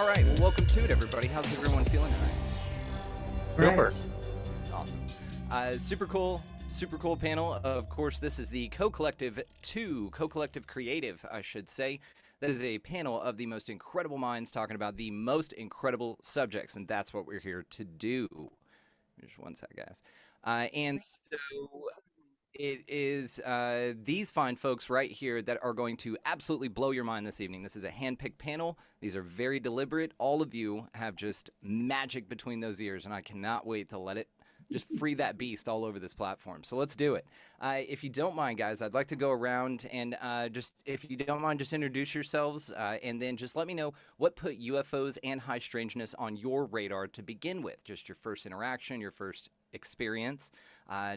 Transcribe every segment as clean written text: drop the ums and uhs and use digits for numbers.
All right, well, welcome to it, everybody. How's everyone feeling tonight? Super. Awesome. Super cool panel. Of course, this is the Co-Collective 2, Co-Collective Creative, I should say. That is a panel of the most incredible minds talking about the most incredible subjects, and that's what we're here to do. Just one sec, guys. And so it is these fine folks right here that are going to absolutely blow your mind this evening. This is a hand-picked panel. These are very deliberate. All of you have just magic between those ears, and I cannot wait to let it just free that beast all over this platform. So let's do it. If you don't mind, guys, I'd like to go around and if you don't mind, just introduce yourselves and then just let me know what put UFOs and high strangeness on your radar to begin with. Just your first interaction, your first experience.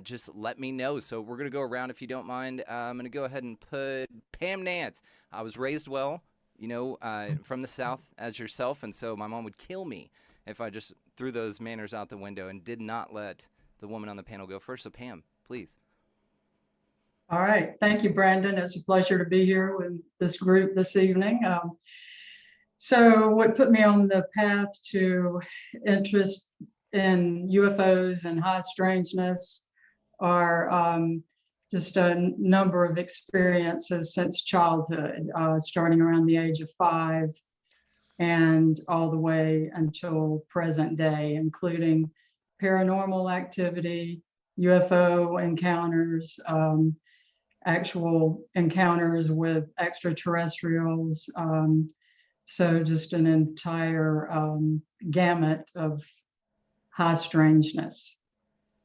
Just let me know. So we're going to go around if you don't mind. I'm going to go ahead and put Pam Nance. I was raised well, from the South as yourself, and so my mom would kill me if I just threw those manners out the window and did not let the woman on the panel go first. So Pam, please. All right. Thank you, Brandon. It's a pleasure to be here with this group this evening. So what put me on the path to interest in UFOs and high strangeness are just a number of experiences since childhood, starting around the age of 5 and all the way until present day, including paranormal activity, UFO encounters, actual encounters with extraterrestrials. So just an entire gamut of high strangeness.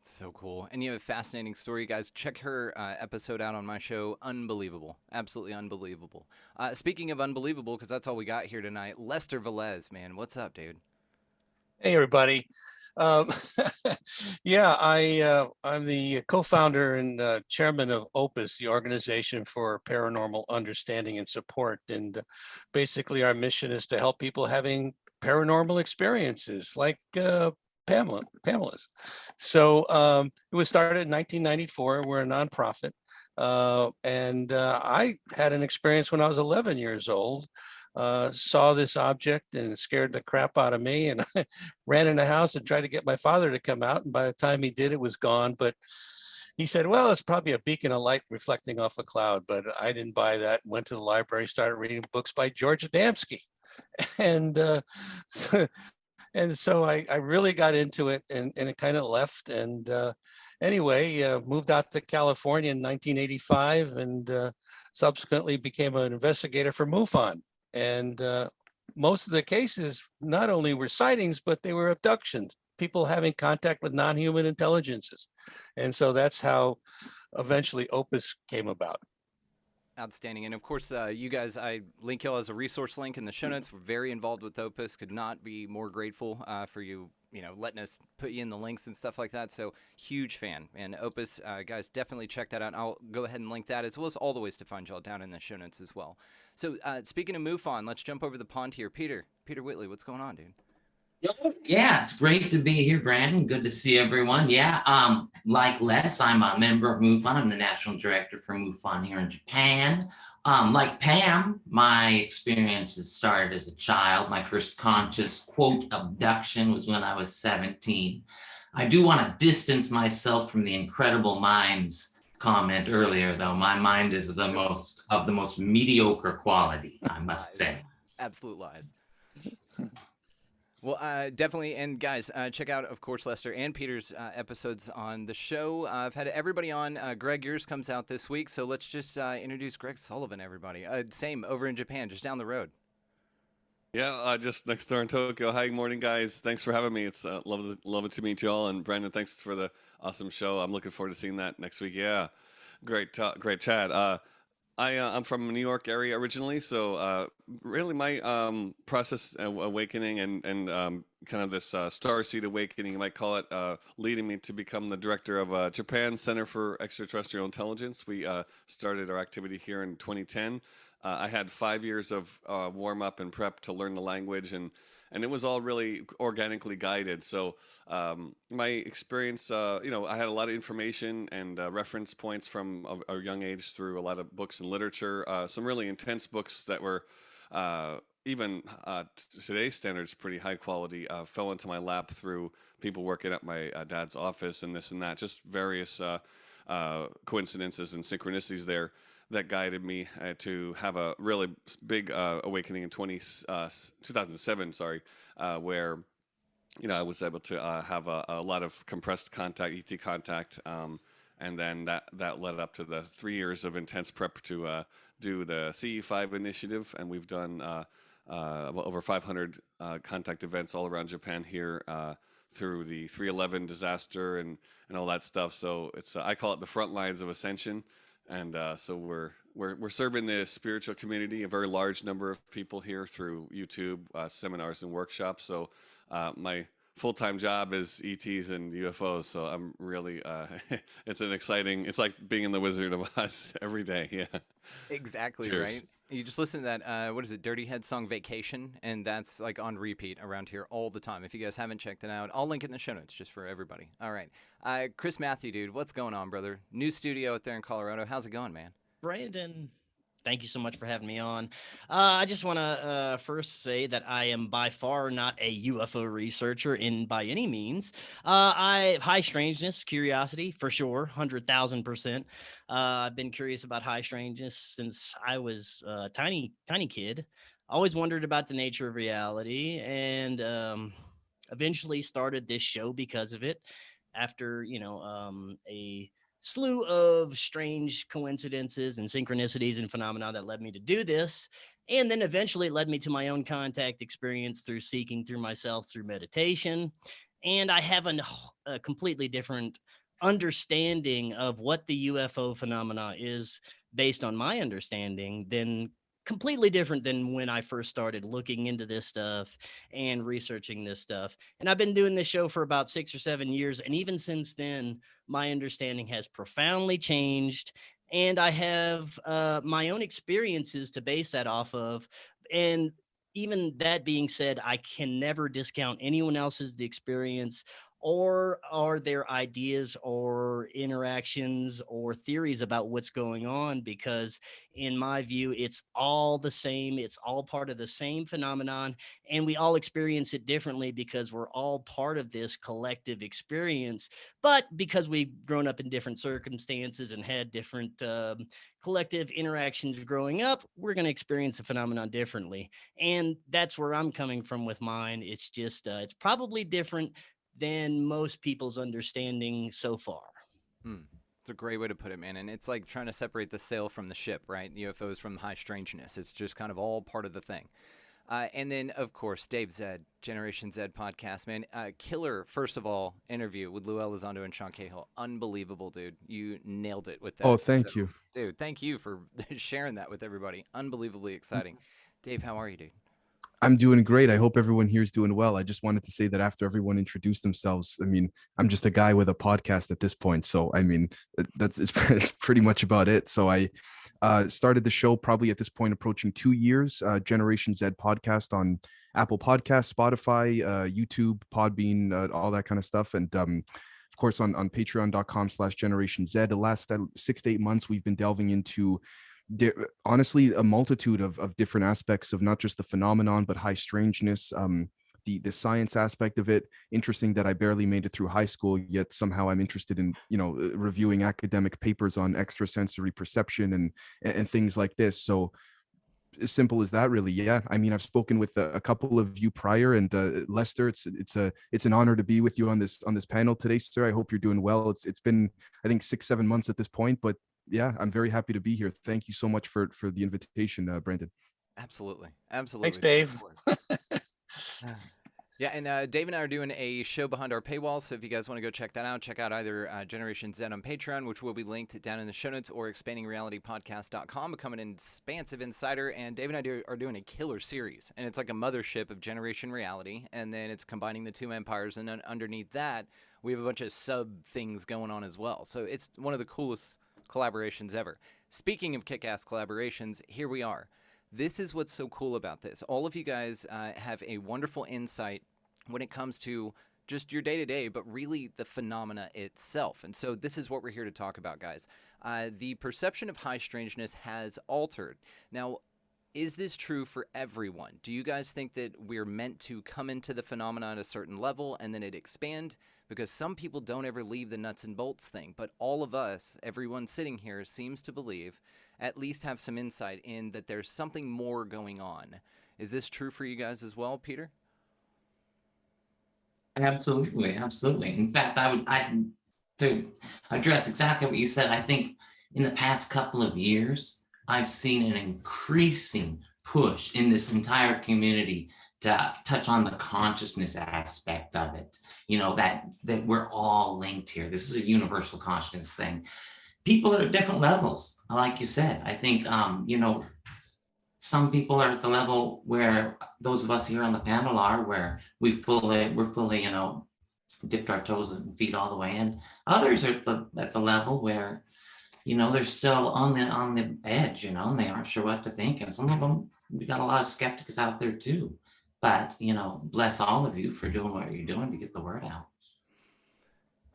So cool. And you have a fascinating story, guys. Check her episode out on my show. Unbelievable. Absolutely unbelievable. Speaking of unbelievable, because that's all we got here tonight, Lester Velez, man. What's up, dude? Hey, everybody. Yeah, I'm the co-founder and chairman of Opus, the Organization for Paranormal Understanding and Support. And basically our mission is to help people having paranormal experiences like Pamela's. So it was started in 1994. We're a nonprofit. And I had an experience when I was 11 years old. Saw this object and it scared the crap out of me, and I ran in the house and tried to get my father to come out, and by the time he did, it was gone. But he said, well, it's probably a beacon of light reflecting off a cloud. But I didn't buy that. Went to the library, started reading books by George Adamski, and and so I really got into it, and it kind of left. And anyway, moved out to California in 1985, and subsequently became an investigator for MUFON. And most of the cases not only were sightings, but they were abductions, people having contact with non-human intelligences. And so that's how eventually Opus came about. Outstanding. And of course, you guys, I link y'all as a resource link in the show notes. We're very involved with Opus. Could not be more grateful for you, letting us put you in the links and stuff like that. So huge fan. And Opus, guys, definitely check that out. I'll go ahead and link that as well as all the ways to find y'all down in the show notes as well. So speaking of MUFON, let's jump over the pond here. Peter Whitley, what's going on, dude? Yeah, it's great to be here, Brandon. Good to see everyone. Yeah, like Les, I'm a member of MUFON. I'm the national director for MUFON here in Japan. Like Pam, my experiences started as a child. My first conscious, quote, abduction was when I was 17. I do want to distance myself from the incredible minds comment earlier, though. My mind is the most mediocre quality, I must say. Absolute lies. Well, definitely. And guys, check out, of course, Lester and Peter's episodes on the show. I've had everybody on. Greg, yours comes out this week. So let's just introduce Greg Sullivan, everybody. Same over in Japan, just down the road. Yeah, just next door in Tokyo. Hi, good morning, guys. Thanks for having me. It's love to meet you all. And Brandon, thanks for the awesome show. I'm looking forward to seeing that next week. Yeah, great chat. I'm from New York area originally, so really my process of awakening and kind of this starseed awakening, you might call it, leading me to become the director of Japan Center for Extraterrestrial Intelligence. We started our activity here in 2010. I had 5 years of warm up and prep to learn the language, and it was all really organically guided. So my experience, I had a lot of information and reference points from a young age through a lot of books and literature, some really intense books that were even today's standards, pretty high quality, fell into my lap through people working at my dad's office and this and that, just various coincidences and synchronicities there that guided me to have a really big awakening in 2007, sorry, where I was able to have a lot of compressed contact, ET contact, and then that led up to the 3 years of intense prep to do the CE5 initiative, and we've done over 500 contact events all around Japan here through the 311 disaster and all that stuff. So it's I call it the front lines of ascension, and so we're serving the spiritual community, a very large number of people here through YouTube seminars and workshops. So my full-time job is ETs and UFOs, so I'm really it's like being in the Wizard of Oz every day. Yeah. Exactly. Cheers. Right. You just listen to that, what is it, Dirty Head song Vacation, and that's like on repeat around here all the time. If you guys haven't checked it out, I'll link it in the show notes just for everybody. All right. Chris Matthew, dude, what's going on, brother? New studio out there in Colorado. How's it going, man? Brandon, thank you so much for having me on. I just want to first say that I am by far not a UFO researcher by any means. I high strangeness, curiosity for sure, 100,000%. I've been curious about high strangeness since I was a tiny kid. Always wondered about the nature of reality, and eventually started this show because of it. After a slew of strange coincidences and synchronicities and phenomena that led me to do this. And then eventually it led me to my own contact experience through seeking through myself through meditation. And I have a completely different understanding of what the UFO phenomena is based on my understanding than completely different than when I first started looking into this stuff and researching this stuff. And I've been doing this show for about 6 or 7 years. And even since then, my understanding has profoundly changed. And I have my own experiences to base that off of. And even that being said, I can never discount anyone else's experience or are there ideas or interactions or theories about what's going on, because in my view it's all the same, it's all part of the same phenomenon, and we all experience it differently because we're all part of this collective experience. But because we've grown up in different circumstances and had different collective interactions growing up, we're going to experience the phenomenon differently. And that's where I'm coming from with mine. It's just it's probably different than most people's understanding so far. It's a great way to put it, man. And it's like trying to separate the sail from the ship, right? The UFOs from the high strangeness. It's just kind of all part of the thing. And then, of course, Dave Zed, Generation Z podcast, man. Killer, first of all, interview with Lou Elizondo and Sean Cahill. Unbelievable, dude. You nailed it with that. Oh, thank you. Dude, thank you for sharing that with everybody. Unbelievably exciting. Dave, how are you, dude? I'm doing great. I hope everyone here is doing well. I just wanted to say that after everyone introduced themselves, I mean, I'm just a guy with a podcast at this point. So, I mean, it's pretty much about it. So I started the show probably at this point approaching 2 years, Generation Z podcast on Apple Podcasts, Spotify, YouTube, Podbean, all that kind of stuff. And of course, on patreon.com/Generation Z. The last 6 to 8 months, we've been delving into honestly a multitude of different aspects of not just the phenomenon but high strangeness, the science aspect of it. Interesting that I barely made it through high school, yet somehow I'm interested in reviewing academic papers on extrasensory perception and things like this. So as simple as that, really. Yeah, I mean, I've spoken with a couple of you prior, and Lester, it's an honor to be with you on this panel today, sir. I hope you're doing well. It's been, I think, 6-7 months at this point, but yeah, I'm very happy to be here. Thank you so much for the invitation, Brandon. Absolutely. Thanks, Dave. Yeah, and Dave and I are doing a show behind our paywall, so if you guys want to go check that out, check out either Generation Z on Patreon, which will be linked down in the show notes, or expandingrealitypodcast.com, become an expansive insider. And Dave and I are doing a killer series, and it's like a mothership of Generation Reality, and then it's combining the two empires, and then underneath that, we have a bunch of sub things going on as well. So it's one of the coolest collaborations ever. Speaking of kick-ass collaborations, here we are. This is what's so cool about this. All of you guys have a wonderful insight when it comes to just your day-to-day, but really the phenomena itself. And so this is what we're here to talk about, guys. The perception of high strangeness has altered. Now, is this true for everyone? Do you guys think that we're meant to come into the phenomenon at a certain level and then it expand? Because some people don't ever leave the nuts and bolts thing, but all of us, everyone sitting here, seems to believe, at least have some insight in that there's something more going on. Is this true for you guys as well, Peter? Absolutely, absolutely. In fact, to address exactly what you said, I think in the past couple of years, I've seen an increasing push in this entire community to touch on the consciousness aspect of it. You know, that we're all linked here. This is a universal consciousness thing. People are at different levels, like you said. I think, you know, some people are at the level where those of us here on the panel are, where we're fully, you know, dipped our toes and feet all the way in. Others are at the level where, you know, they're still on the edge, you know, and they aren't sure what to think. And some of them, we got a lot of skeptics out there too. But, you know, bless all of you for doing what you're doing to get the word out.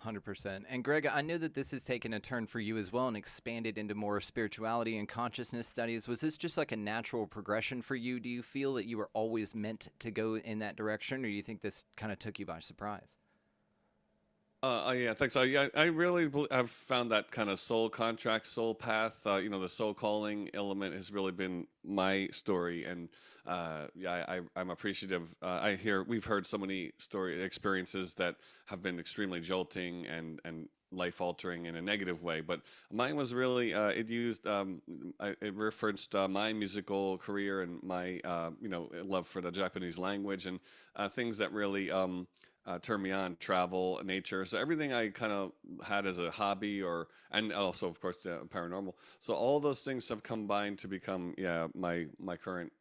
100%. And Greg, I know that this has taken a turn for you as well and expanded into more spirituality and consciousness studies. Was this just like a natural progression for you? Do you feel that you were always meant to go in that direction, or do you think this kind of took you by surprise? Yeah, thanks. I really have found that kind of soul contract, soul path. You know, the soul calling element has really been my story, and yeah, I'm appreciative. We've heard so many experiences that have been extremely jolting and life altering in a negative way, but mine was really it referenced my musical career and my you know, love for the Japanese language and things that really turned me on: travel, nature. So everything I kind of had as a hobby, and also of course paranormal. So all those things have combined to become, yeah, my current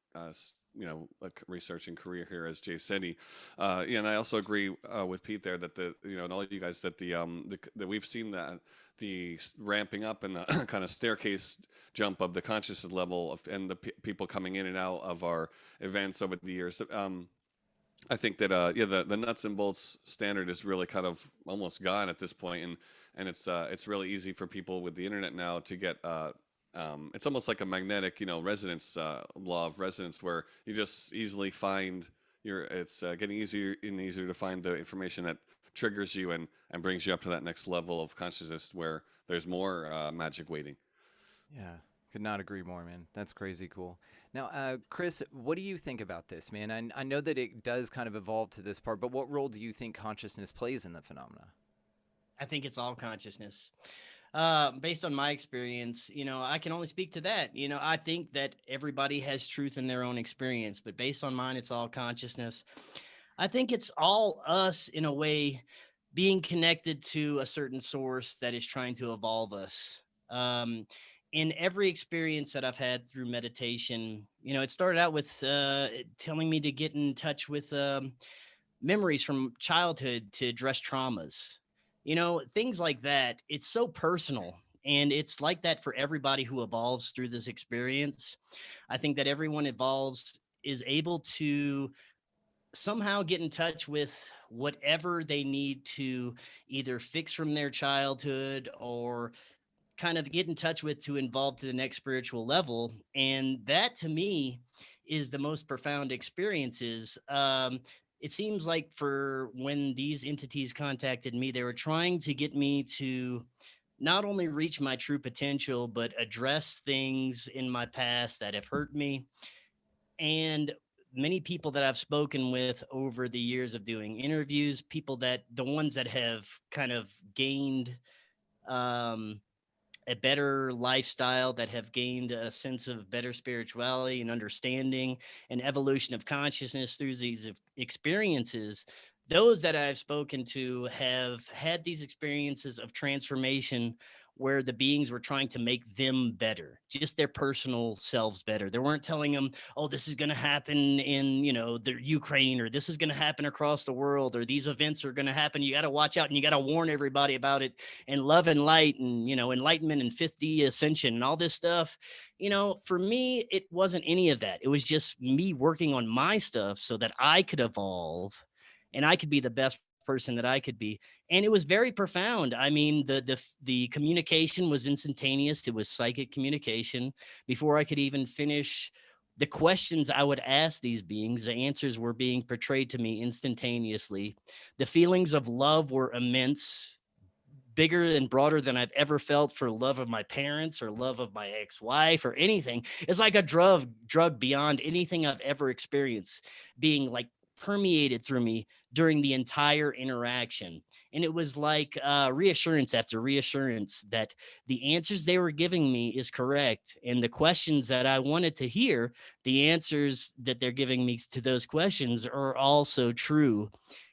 you know, like researching career here, as Jay said. Yeah, and I also agree with Pete there that you know, and all you guys, that that we've seen that the ramping up and the kind of staircase jump of the consciousness level and the people coming in and out of our events over the years. I think that yeah, the nuts and bolts standard is really kind of almost gone at this point, and it's really easy for people with the internet now to get it's almost like a magnetic, you know, resonance, law of resonance, where you just easily find it's getting easier and easier to find the information that triggers you and brings you up to that next level of consciousness where there's more magic waiting. Yeah, could not agree more, man. That's crazy cool. Now, Chris, what do you think about this, man? I know that it does kind of evolve to this part, but what role do you think consciousness plays in the phenomena? I think it's all consciousness. Based on my experience, you know, I can only speak to that. You know, I think that everybody has truth in their own experience, but based on mine, it's all consciousness. I think it's all us, in a way, being connected to a certain source that is trying to evolve us. In every experience that I've had through meditation, you know, it started out with telling me to get in touch with memories from childhood to address traumas, you know, things like that. It's so personal. And it's like that for everybody who evolves through this experience. I think that everyone evolves is able to somehow get in touch with whatever they need to either fix from their childhood or kind of get in touch with to evolve to the next spiritual level. And that, to me, is the most profound experiences. It seems like for when these entities contacted me, they were trying to get me to not only reach my true potential, but address things in my past that have hurt me. And many people that I've spoken with over the years of doing interviews, the ones that have kind of gained a better lifestyle, that have gained a sense of better spirituality and understanding and evolution of consciousness through these experiences, those that I've spoken to have had these experiences of transformation where the beings were trying to make them better, just their personal selves better. They weren't telling them, oh, this is going to happen in, you know, the Ukraine, or this is going to happen across the world, or these events are going to happen. You got to watch out and you got to warn everybody about it. And love and light and, you know, enlightenment and 5th ascension and all this stuff. You know, for me, it wasn't any of that. It was just me working on my stuff so that I could evolve and I could be the best person that I could be. And it was very profound. I mean, the communication was instantaneous. It was psychic communication. Before I could even finish the questions I would ask these beings, the answers were being portrayed to me instantaneously. The feelings of love were immense, bigger and broader than I've ever felt for love of my parents or love of my ex-wife or anything. It's like a drug beyond anything I've ever experienced, being like permeated through me during the entire interaction. And it was like reassurance after reassurance that the answers they were giving me is correct. And the questions that I wanted to hear, the answers that they're giving me to those questions are also true.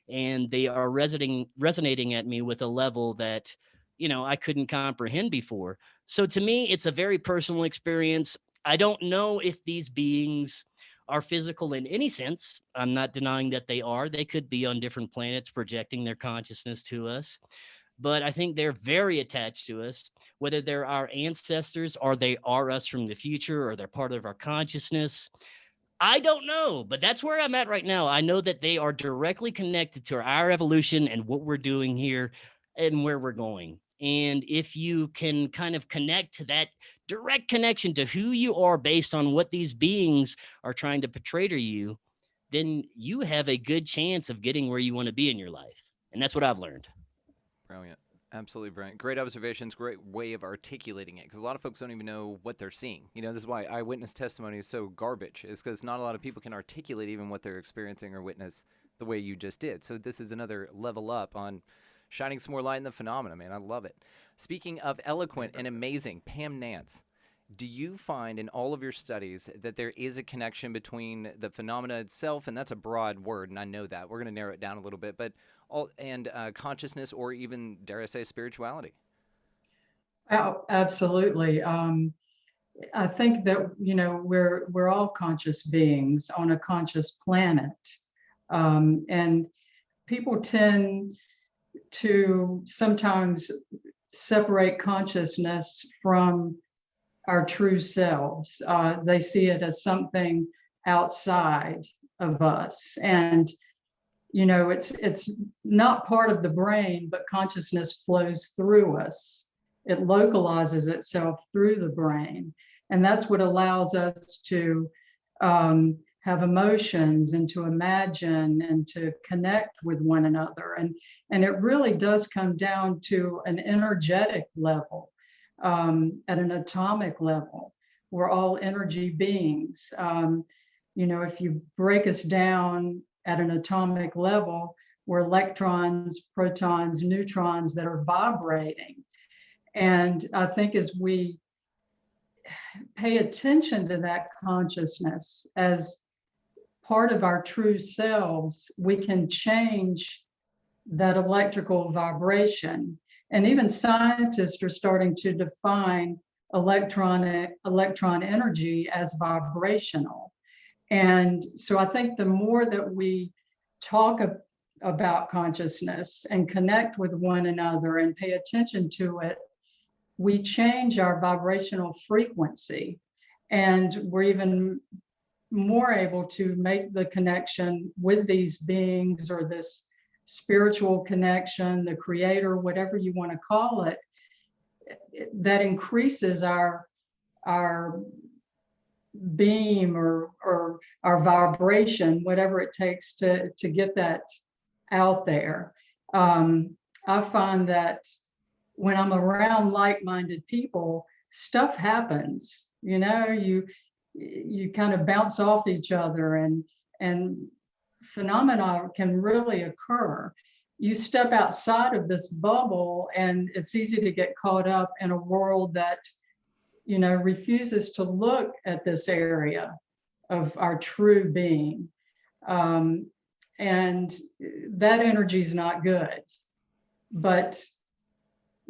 And they are resonating at me with a level that, I couldn't comprehend before. So to me, it's a very personal experience. I don't know if these beings are physical in any sense. I'm not denying that they are. They could be on different planets projecting their consciousness to us. But I think they're very attached to us, whether they're our ancestors or they are us from the future or they're part of our consciousness. I don't know, but that's where I'm at right now. I know that they are directly connected to our evolution and what we're doing here and where we're going. And if you can kind of connect to that direct connection to who you are based on what these beings are trying to portray to you, then you have a good chance of getting where you want to be in your life. And that's what I've learned. Brilliant. Absolutely brilliant. Great observations, great way of articulating it, because a lot of folks don't even know what they're seeing. This is why eyewitness testimony is so garbage, is because not a lot of people can articulate even what they're experiencing or witness the way you just did. So this is another level up on shining some more light in the phenomena, man. I love it. Speaking of eloquent and amazing, Pam Nance, do you find in all of your studies that there is a connection between the phenomena itself, and that's a broad word, and I know that. We're going to narrow it down a little bit, but consciousness, or even, dare I say, spirituality? Oh, absolutely. I think that, we're all conscious beings on a conscious planet. And people tend to sometimes separate consciousness from our true selves. They see it as something outside of us. And it's not part of the brain, but consciousness flows through us. It localizes itself through the brain. And that's what allows us to have emotions and to imagine and to connect with one another. And it really does come down to an energetic level, at an atomic level. We're all energy beings. If you break us down at an atomic level, we're electrons, protons, neutrons that are vibrating. And I think as we pay attention to that consciousness as part of our true selves, we can change that electrical vibration. And even scientists are starting to define electron energy as vibrational. And so I think the more that we talk about consciousness and connect with one another and pay attention to it, we change our vibrational frequency. And we're even more able to make the connection with these beings, or this spiritual connection, the creator, whatever you want to call it, that increases our beam or our vibration, whatever it takes to get that out there. I find that when I'm around like-minded people, stuff happens. You kind of bounce off each other, and phenomena can really occur. You step outside of this bubble, and it's easy to get caught up in a world that refuses to look at this area of our true being. And that energy is not good. But,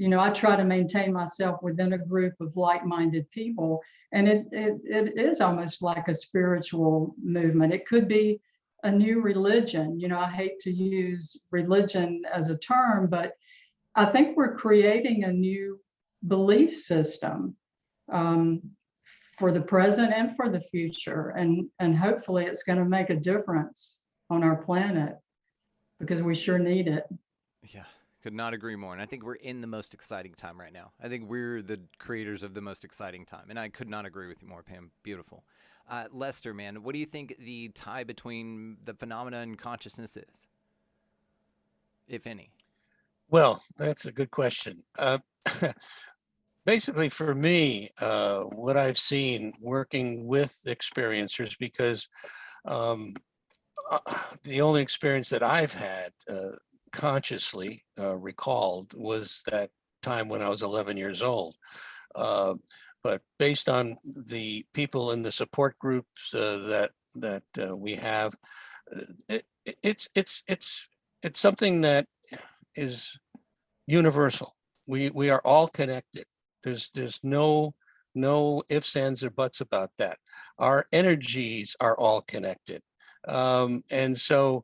I try to maintain myself within a group of like-minded people. And it is almost like a spiritual movement. It could be a new religion. I hate to use religion as a term, but I think we're creating a new belief system for the present and for the future. And hopefully it's going to make a difference on our planet, because we sure need it. Yeah, could not agree more. And I think we're in the most exciting time right now. I think we're the creators of the most exciting time. And I could not agree with you more, Pam. Beautiful. Lester, man, what do you think the tie between the phenomena and consciousness is, if any? Well, that's a good question. Basically, for me, what I've seen working with experiencers, because um, the only experience that I've had consciously recalled was that time when I was 11 years old. Uh, but based on the people in the support groups that we have, it's something that is universal. We are all connected. There's no ifs, ands, or buts about that. Our energies are all connected. And so,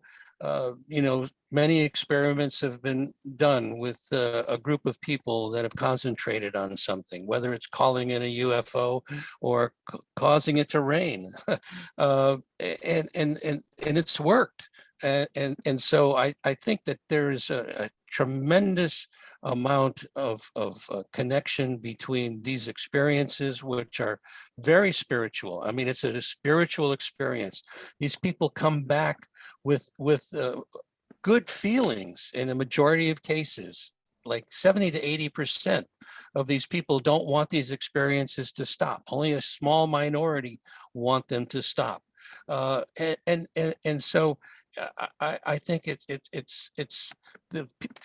many experiments have been done with a group of people that have concentrated on something, whether it's calling in a UFO or causing it to rain, and it's worked. And so I think that there is a tremendous amount of connection between these experiences, which are very spiritual. I mean, it's a spiritual experience. These people come back with good feelings in a majority of cases. Like 70 to 80% of these people don't want these experiences to stop. Only a small minority want them to stop. And so I think it's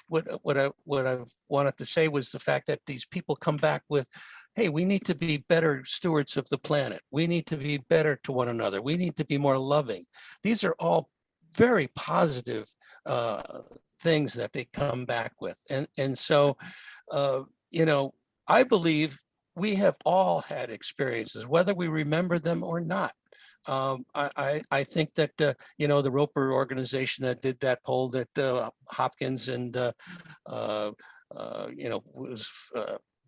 what I've wanted to say was the fact that these people come back with, hey, we need to be better stewards of the planet. We need to be better to one another. We need to be more loving. These are all very positive things that they come back with. And so, I believe we have all had experiences, whether we remember them or not. I think that, the Roper organization that did that poll that Hopkins and, was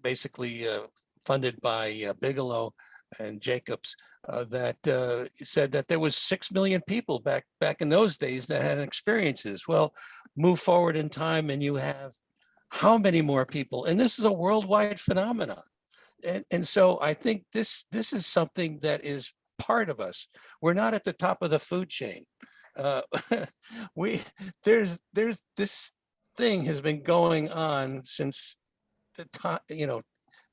basically funded by Bigelow and Jacobs, that said that there was 6 million people back in those days that had experiences. Well, move forward in time and you have how many more people? And this is a worldwide phenomenon. And so I think this is something that is part of us. We're not at the top of the food chain. There's this thing has been going on since the time,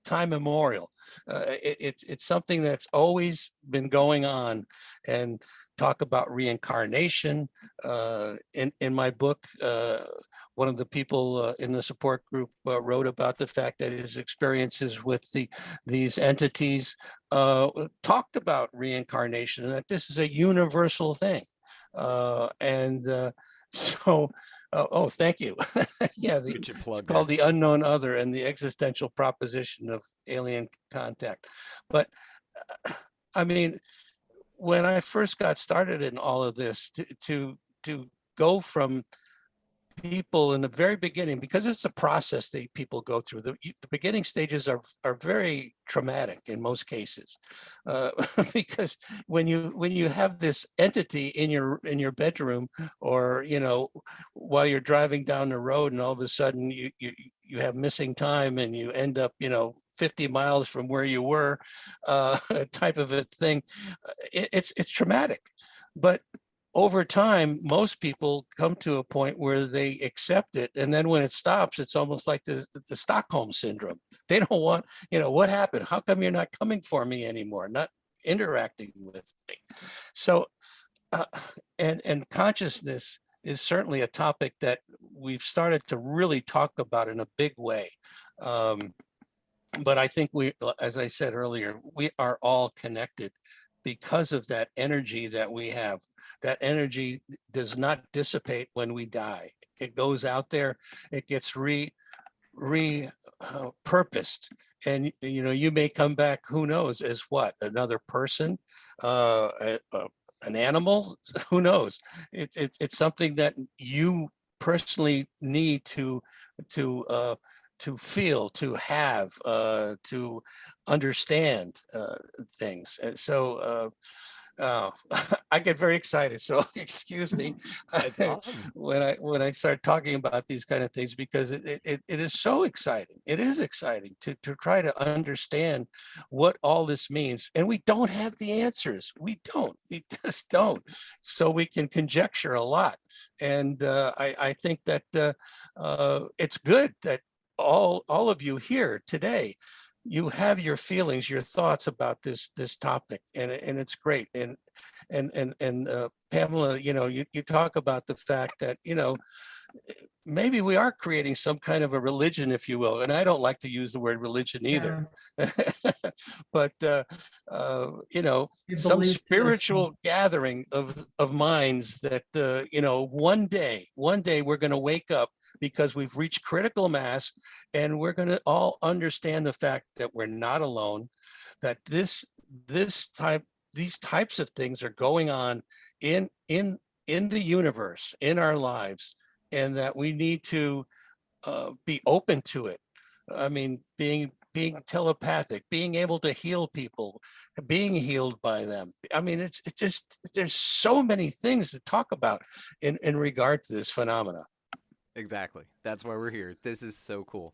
time immemorial. It's something that's always been going on. And talk about reincarnation. In my book, one of the people in the support group wrote about the fact that his experiences with these entities talked about reincarnation, and that this is a universal thing. Oh, thank you. Yeah, it's called The Unknown Other and the Existential Proposition of Alien Contact. But I mean, when I first got started in all of this, to go from people in the very beginning, because it's a process that people go through. The beginning stages are very traumatic in most cases, because when you have this entity in your bedroom, or while you're driving down the road, and all of a sudden you have missing time and you end up 50 miles from where you were, type of a thing. It's traumatic, but over time, most people come to a point where they accept it. And then when it stops, it's almost like the Stockholm syndrome. They don't want, what happened? How come you're not coming for me anymore? Not interacting with me. So, and consciousness is certainly a topic that we've started to really talk about in a big way. But I think as I said earlier, we are all connected because of that energy that we have. That energy does not dissipate when we die. It goes out there, it gets repurposed, and you may come back, who knows, as what, another person, an animal, who knows. It's something that you personally need to feel, to have, to understand things. And so Oh, I get very excited, so excuse me That's awesome. when I start talking about these kind of things, because it is so exciting. It is exciting to try to understand what all this means, and we don't have the answers. We just don't. So we can conjecture a lot, and I think that it's good that all of you here today, you have your feelings, your thoughts about this topic, and it's great. And Pamela, you talk about the fact that maybe we are creating some kind of a religion, if you will. And I don't like to use the word religion either, but Your some belief system. spiritual gathering of minds that one day we're going to wake up because we've reached critical mass, and we're going to all understand the fact that we're not alone, that these types of things are going on in the universe, in our lives, and that we need to be open to it. I mean, being telepathic, being able to heal people, being healed by them. I mean, it's just, there's so many things to talk about in regard to this phenomena. Exactly. That's why we're here. This is so cool.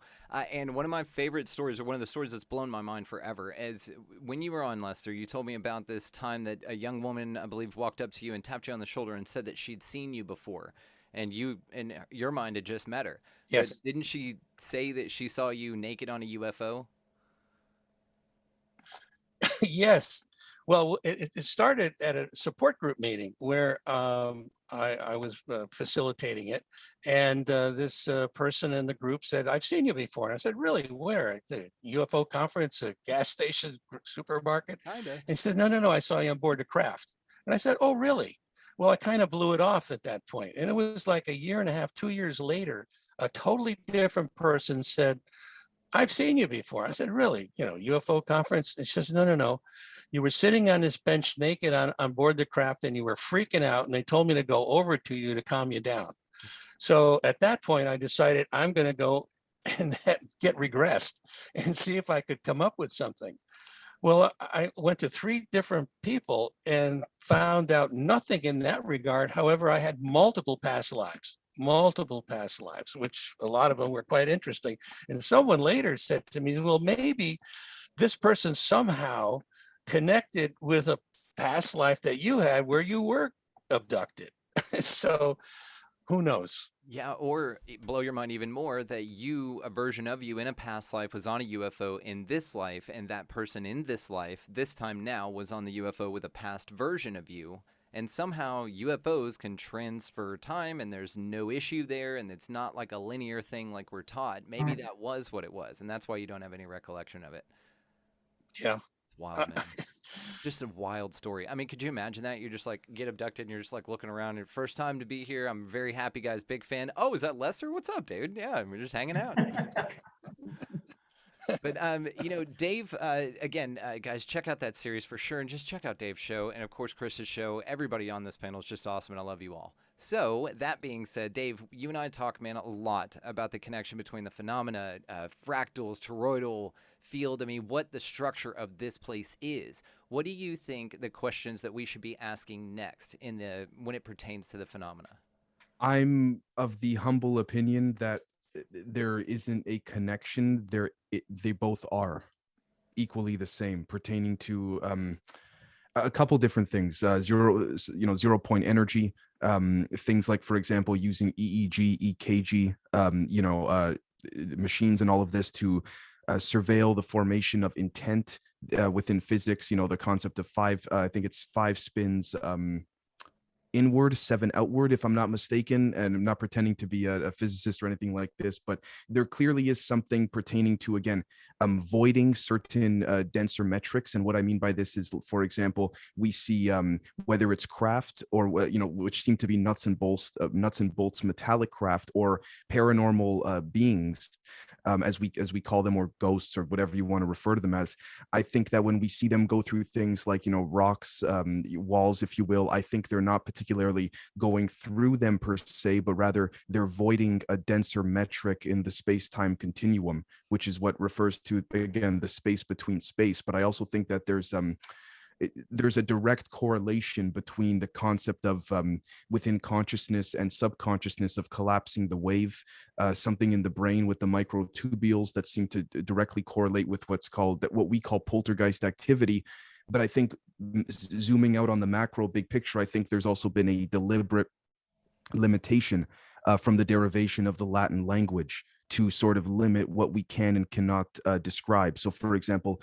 And one of my favorite stories, or one of the stories that's blown my mind forever, is when you were on, Lester, you told me about this time that a young woman, I believe, walked up to you and tapped you on the shoulder and said that she'd seen you before, and you, in your mind, had just met her. Yes. But didn't she say that she saw you naked on a UFO? Yes. Well, it started at a support group meeting where I was facilitating it. And this person in the group said, "I've seen you before." And I said, "Really? Where?" At the UFO conference, a gas station, supermarket. Kinda. And he said, No, I saw you on board the craft." And I said, "Oh, really?" Well, I kind of blew it off at that point. And it was like a year and a half, 2 years later, a totally different person said, "I've seen you before." I said, "Really? UFO conference?" And she says, No. You were sitting on this bench naked on board the craft, and you were freaking out. And they told me to go over to you to calm you down. So at that point, I decided I'm going to go and get regressed and see if I could come up with something. Well, I went to 3 different people and found out nothing in that regard. However, I had multiple past lives, which a lot of them were quite interesting. And someone later said to me, "Well, maybe this person somehow connected with a past life that you had where you were abducted." So who knows? Yeah, or blow your mind even more that you, a version of you in a past life, was on a UFO in this life, and that person in this life, this time now, was on the UFO with a past version of you. And somehow UFOs can transfer time, and there's no issue there, and it's not like a linear thing like we're taught. Maybe that was what it was, and that's why you don't have any recollection of it. Yeah. It's wild, man. Just a wild story. I mean, could you imagine that? You just like get abducted and you're just like looking around. And first time to be here. I'm very happy, guys. Big fan. Oh, is that Lester? What's up, dude? Yeah, we're just hanging out. But Dave. Again, guys, check out that series for sure, and just check out Dave's show, and of course Chris's show. Everybody on this panel is just awesome, and I love you all. So that being said, Dave, you and I talk, man, a lot about the connection between the phenomena, fractals, toroidal field. I mean, what the structure of this place is. What do you think the questions that we should be asking next when it pertains to the phenomena? I'm of the humble opinion that there isn't a connection. They both are equally the same, pertaining to a couple different things. 0 point energy, things like, for example, using EEG, EKG, machines and all of this to surveil the formation of intent within physics. The concept of 5, I think it's 5 spins inward, 7 outward, if I'm not mistaken. And I'm not pretending to be a physicist or anything like this, but there clearly is something pertaining to, again, voiding certain denser metrics. And what I mean by this is, for example, we see whether it's craft or which seem to be nuts and bolts metallic craft, or paranormal beings, as we call them, or ghosts, or whatever you want to refer to them as. I think that when we see them go through things like rocks, walls, if you will, I think they're not particularly going through them per se, but rather they're voiding a denser metric in the space-time continuum, which is what refers to, again, the space between space. But I also think that there's there's a direct correlation between the concept of within consciousness and subconsciousness of collapsing the wave, something in the brain with the microtubules that seem to directly correlate with what we call poltergeist activity. But I think zooming out on the macro big picture, I think there's also been a deliberate limitation from the derivation of the Latin language to sort of limit what we can and cannot describe. So for example,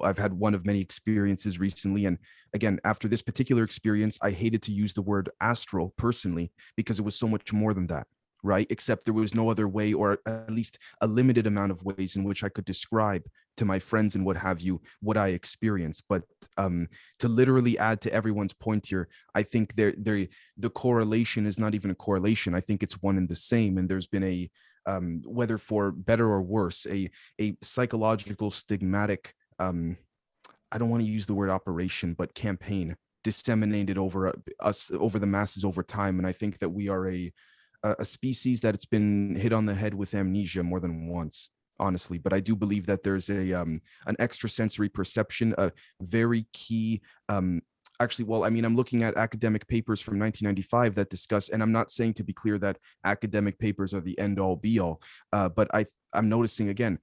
I've had one of many experiences recently. And again, after this particular experience, I hated to use the word astral personally, because it was so much more than that, right? Except there was no other way, or at least a limited amount of ways in which I could describe to my friends and what have you, what I experienced. But to literally add to everyone's point here, I think the correlation is not even a correlation. I think it's one and the same. And there's been a, whether for better or worse, a psychological stigmatic, I don't want to use the word operation, but campaign disseminated over the masses over time. And I think that we are a species that it's been hit on the head with amnesia more than once, honestly. But I do believe that there's an extrasensory perception, a very key, actually, well, I mean, I'm looking at academic papers from 1995 that discuss, and I'm not saying, to be clear, that academic papers are the end all be all, but I'm noticing again,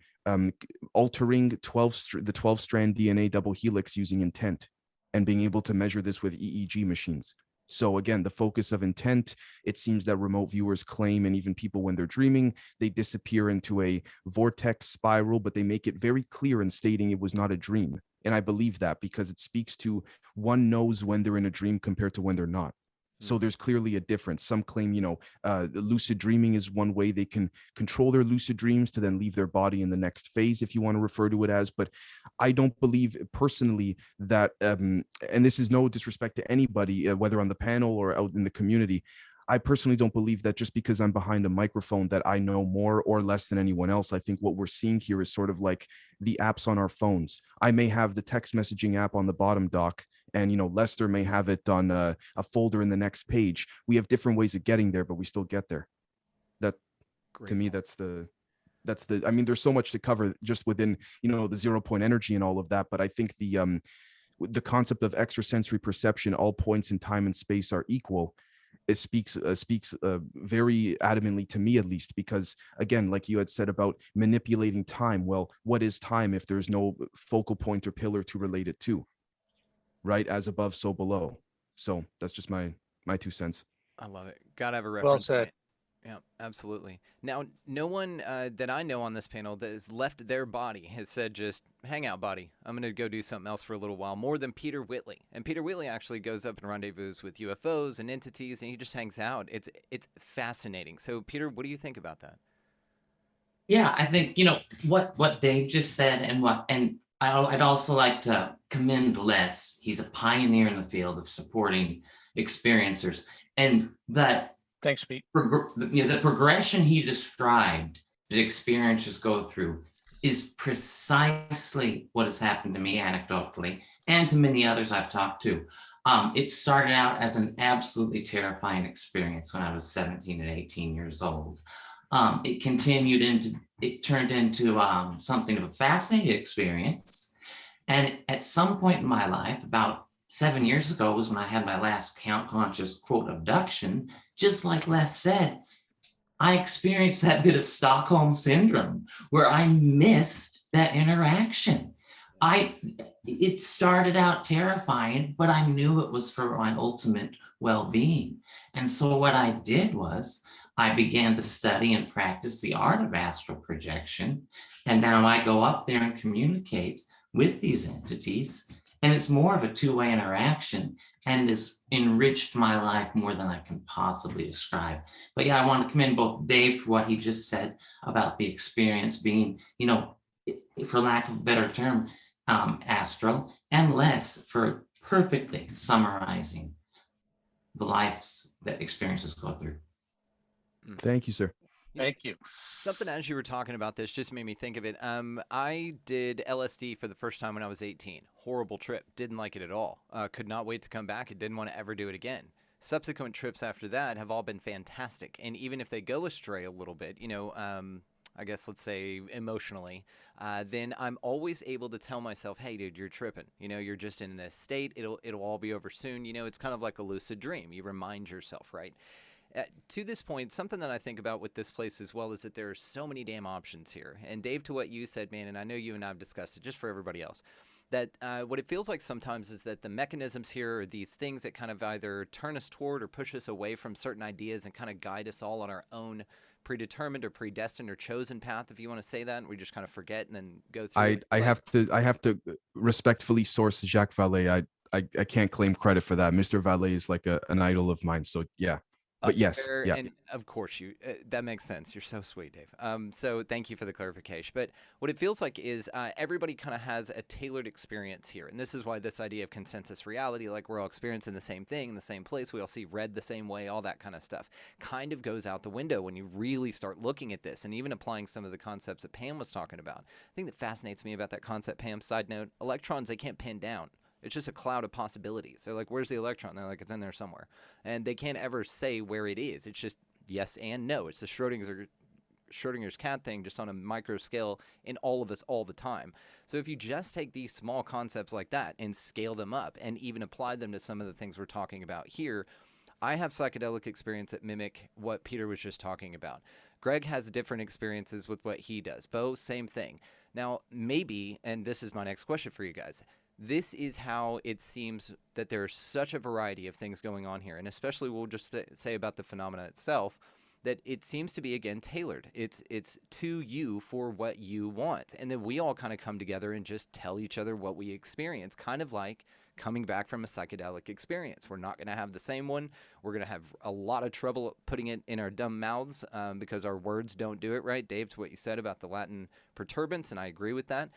altering the 12-strand DNA double helix using intent and being able to measure this with EEG machines. So again, the focus of intent, it seems that remote viewers claim, and even people when they're dreaming, they disappear into a vortex spiral, but they make it very clear in stating it was not a dream. And I believe that because it speaks to, one knows when they're in a dream compared to when they're not. So there's clearly a difference. Some claim, lucid dreaming is one way they can control their lucid dreams to then leave their body in the next phase, if you want to refer to it as. But I don't believe personally that, and this is no disrespect to anybody, whether on the panel or out in the community, I personally don't believe that just because I'm behind a microphone that I know more or less than anyone else. I think what we're seeing here is sort of like the apps on our phones. I may have the text messaging app on the bottom dock, and Lester may have it on a folder in the next page. We have different ways of getting there, but we still get there. That, Great to me, point. that's the I mean, there's so much to cover just within the 0 point energy and all of that, but I think the concept of extrasensory perception, all points in time and space are equal. It speaks very adamantly to me, at least, because again, like you had said about manipulating time, well, what is time if there's no focal point or pillar to relate it to, right? As above, so below. So that's just my 2 cents. I love it. Gotta have a Well reference said. point. Yeah, absolutely. Now, no one that I know on this panel that has left their body has said, just hang out, body. I'm going to go do something else for a little while, more than Peter Whitley. And Peter Whitley actually goes up and rendezvous with UFOs and entities, and he just hangs out. It's fascinating. So, Peter, what do you think about that? Yeah, I think what Dave just said, and I'd also like to commend Les. He's a pioneer in the field of supporting experiencers, and that Thanks, Pete. the progression he described that experiencers go through is precisely what has happened to me anecdotally and to many others I've talked to. It started out as an absolutely terrifying experience when I was 17 and 18 years old. It turned into something of a fascinating experience. And at some point in my life, about 7 years ago, was when I had my last conscious quote abduction. Just like Les said, I experienced that bit of Stockholm syndrome where I missed that interaction. It started out terrifying, but I knew it was for my ultimate well-being. And so what I did was I began to study and practice the art of astral projection. And now I go up there and communicate with these entities. And it's more of a two-way interaction and has enriched my life more than I can possibly describe. But yeah, I want to commend both Dave for what he just said about the experience being, for lack of a better term, astral, and Les for perfectly summarizing the lives that experiences go through. Thank you, sir. Thank you. Something as you were talking about this just made me think of it. I did LSD for the first time when I was 18. Horrible trip. Didn't like it at all. Could not wait to come back and didn't want to ever do it again. Subsequent trips after that have all been fantastic. And even if they go astray a little bit, I guess let's say emotionally, then I'm always able to tell myself, "Hey, dude, you're tripping. You know, you're just in this state. It'll all be over soon." You know, it's kind of like a lucid dream. You remind yourself, right? To this point, something that I think about with this place as well is that there are so many damn options here. And Dave, to what you said, man, and I know you and I have discussed it, just for everybody else, that what it feels like sometimes is that the mechanisms here are these things that kind of either turn us toward or push us away from certain ideas and kind of guide us all on our own predetermined or predestined or chosen path, if you want to say that, and we just kind of forget and then go through I it. I have to respectfully source Jacques Vallée. I can't claim credit for that. Mr. Vallée is like an idol of mine. So yeah, but It's yes, fair, yeah. and of course that makes sense. You're so sweet, Dave. So thank you for the clarification. But what it feels like is everybody kind of has a tailored experience here, and this is why this idea of consensus reality, like we're all experiencing the same thing in the same place, we all see red the same way, all that kind of stuff, kind of goes out the window when you really start looking at this, and even applying some of the concepts that Pam was talking about. The thing that fascinates me about that concept, Pam, side note, electrons they can't pin down. It's just a cloud of possibilities. They're like, where's the electron? They're like, it's in there somewhere. And they can't ever say where it is. It's just yes and no. It's the Schrodinger's cat thing, just on a micro scale in all of us all the time. So if you just take these small concepts like that and scale them up and even apply them to some of the things we're talking about here, I have psychedelic experience that mimic what Peter was just talking about. Greg has different experiences with what he does. Bo, same thing. Now, maybe, and this is my next question for you guys, this is how it seems that there's such a variety of things going on here, and especially we'll just say about the phenomena itself, that it seems to be, again, tailored. It's to you for what you want, and then we all kind of come together and just tell each other what we experience, kind of like coming back from a psychedelic experience. We're not going to have the same one. We're going to have a lot of trouble putting it in our dumb mouths because our words don't do it right. Dave, to what you said about the Latin perturbance, and I agree with that.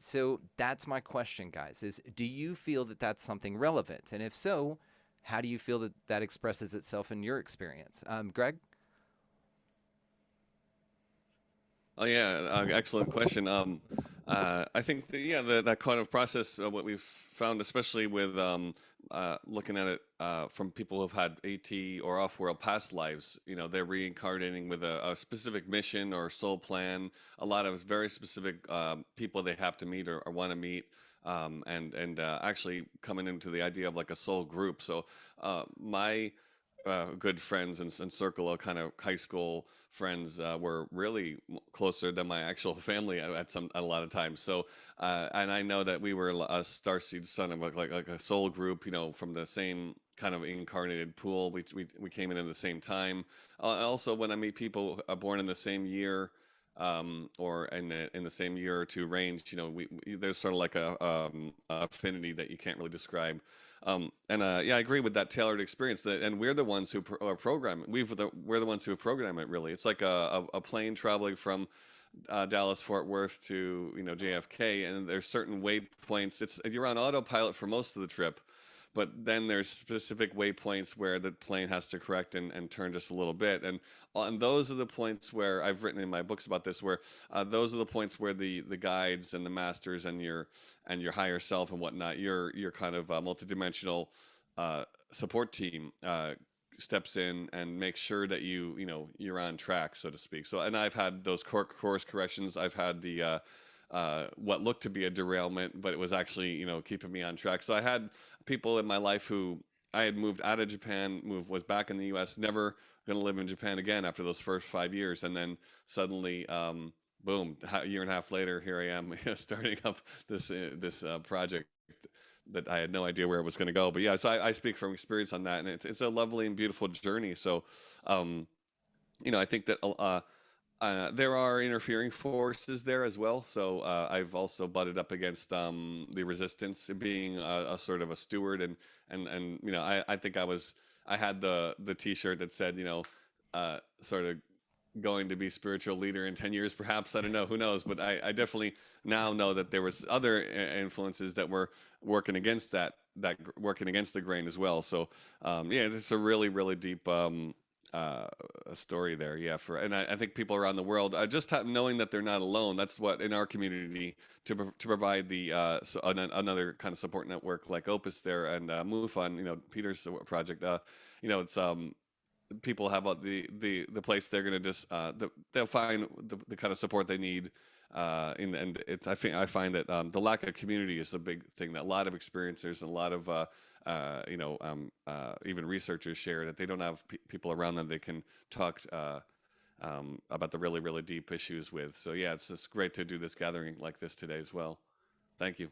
So that's my question, guys, is do you feel that that's something relevant? And if so, how do you feel that that expresses itself in your experience? Greg? Oh yeah, excellent question. I think that kind of process, what we've found, especially with looking at it from people who've had AT or off-world past lives, you know, they're reincarnating with a specific mission or soul plan. A lot of very specific people they have to meet or want to meet. And actually coming into the idea of like a soul group. So my good friends and circle of kind of high school friends were really closer than my actual family at a lot of times. So and I know that we were a starseed son of like a soul group, you know, from the same kind of incarnated pool. We came in the same time. Also, when I meet people born in the same year. Or in the same year or two range, you know, we there's sort of like a affinity that you can't really describe. Yeah, I agree with that tailored experience. And we're the ones who are programming. We're the ones who have programmed it. Really, it's like a plane traveling from Dallas Fort Worth to JFK, and there's certain waypoints. You're on autopilot for most of the trip. But then there's specific waypoints where the plane has to correct and turn just a little bit. And those are the points where I've written in my books about this, where those are the points where the guides and the masters and your higher self and whatnot, your kind of multidimensional support team steps in and makes sure that you're on track, so to speak. So, and I've had those course corrections. I've had the what looked to be a derailment, but it was actually, keeping me on track. So I had people in my life who I had moved out of Japan, was back in the US, never going to live in Japan again after those first 5 years. And then suddenly, boom, a year and a half later, here I am starting up this project that I had no idea where it was going to go. But yeah, so I speak from experience on that, and it's a lovely and beautiful journey. So, I think that there are interfering forces there as well. So I've also butted up against the resistance, being a sort of a steward, and I think I had the T-shirt that said sort of going to be spiritual leader in 10 years, perhaps. I don't know, who knows, but I definitely now know that there was other influences that were working against working against the grain as well. So yeah, it's a really, really deep a story there. Yeah. And I think people around the world, just knowing that they're not alone. That's what in our community to provide the another kind of support network like Opus there, and MUFON, Peter's project, it's people have the place they're going to just they'll find the kind of support they need. And it's I find that the lack of community is the big thing that a lot of experiencers and a lot of even researchers share, that they don't have people around them they can talk about the really, really deep issues with. So yeah, it's just great to do this gathering like this today as well. Thank you.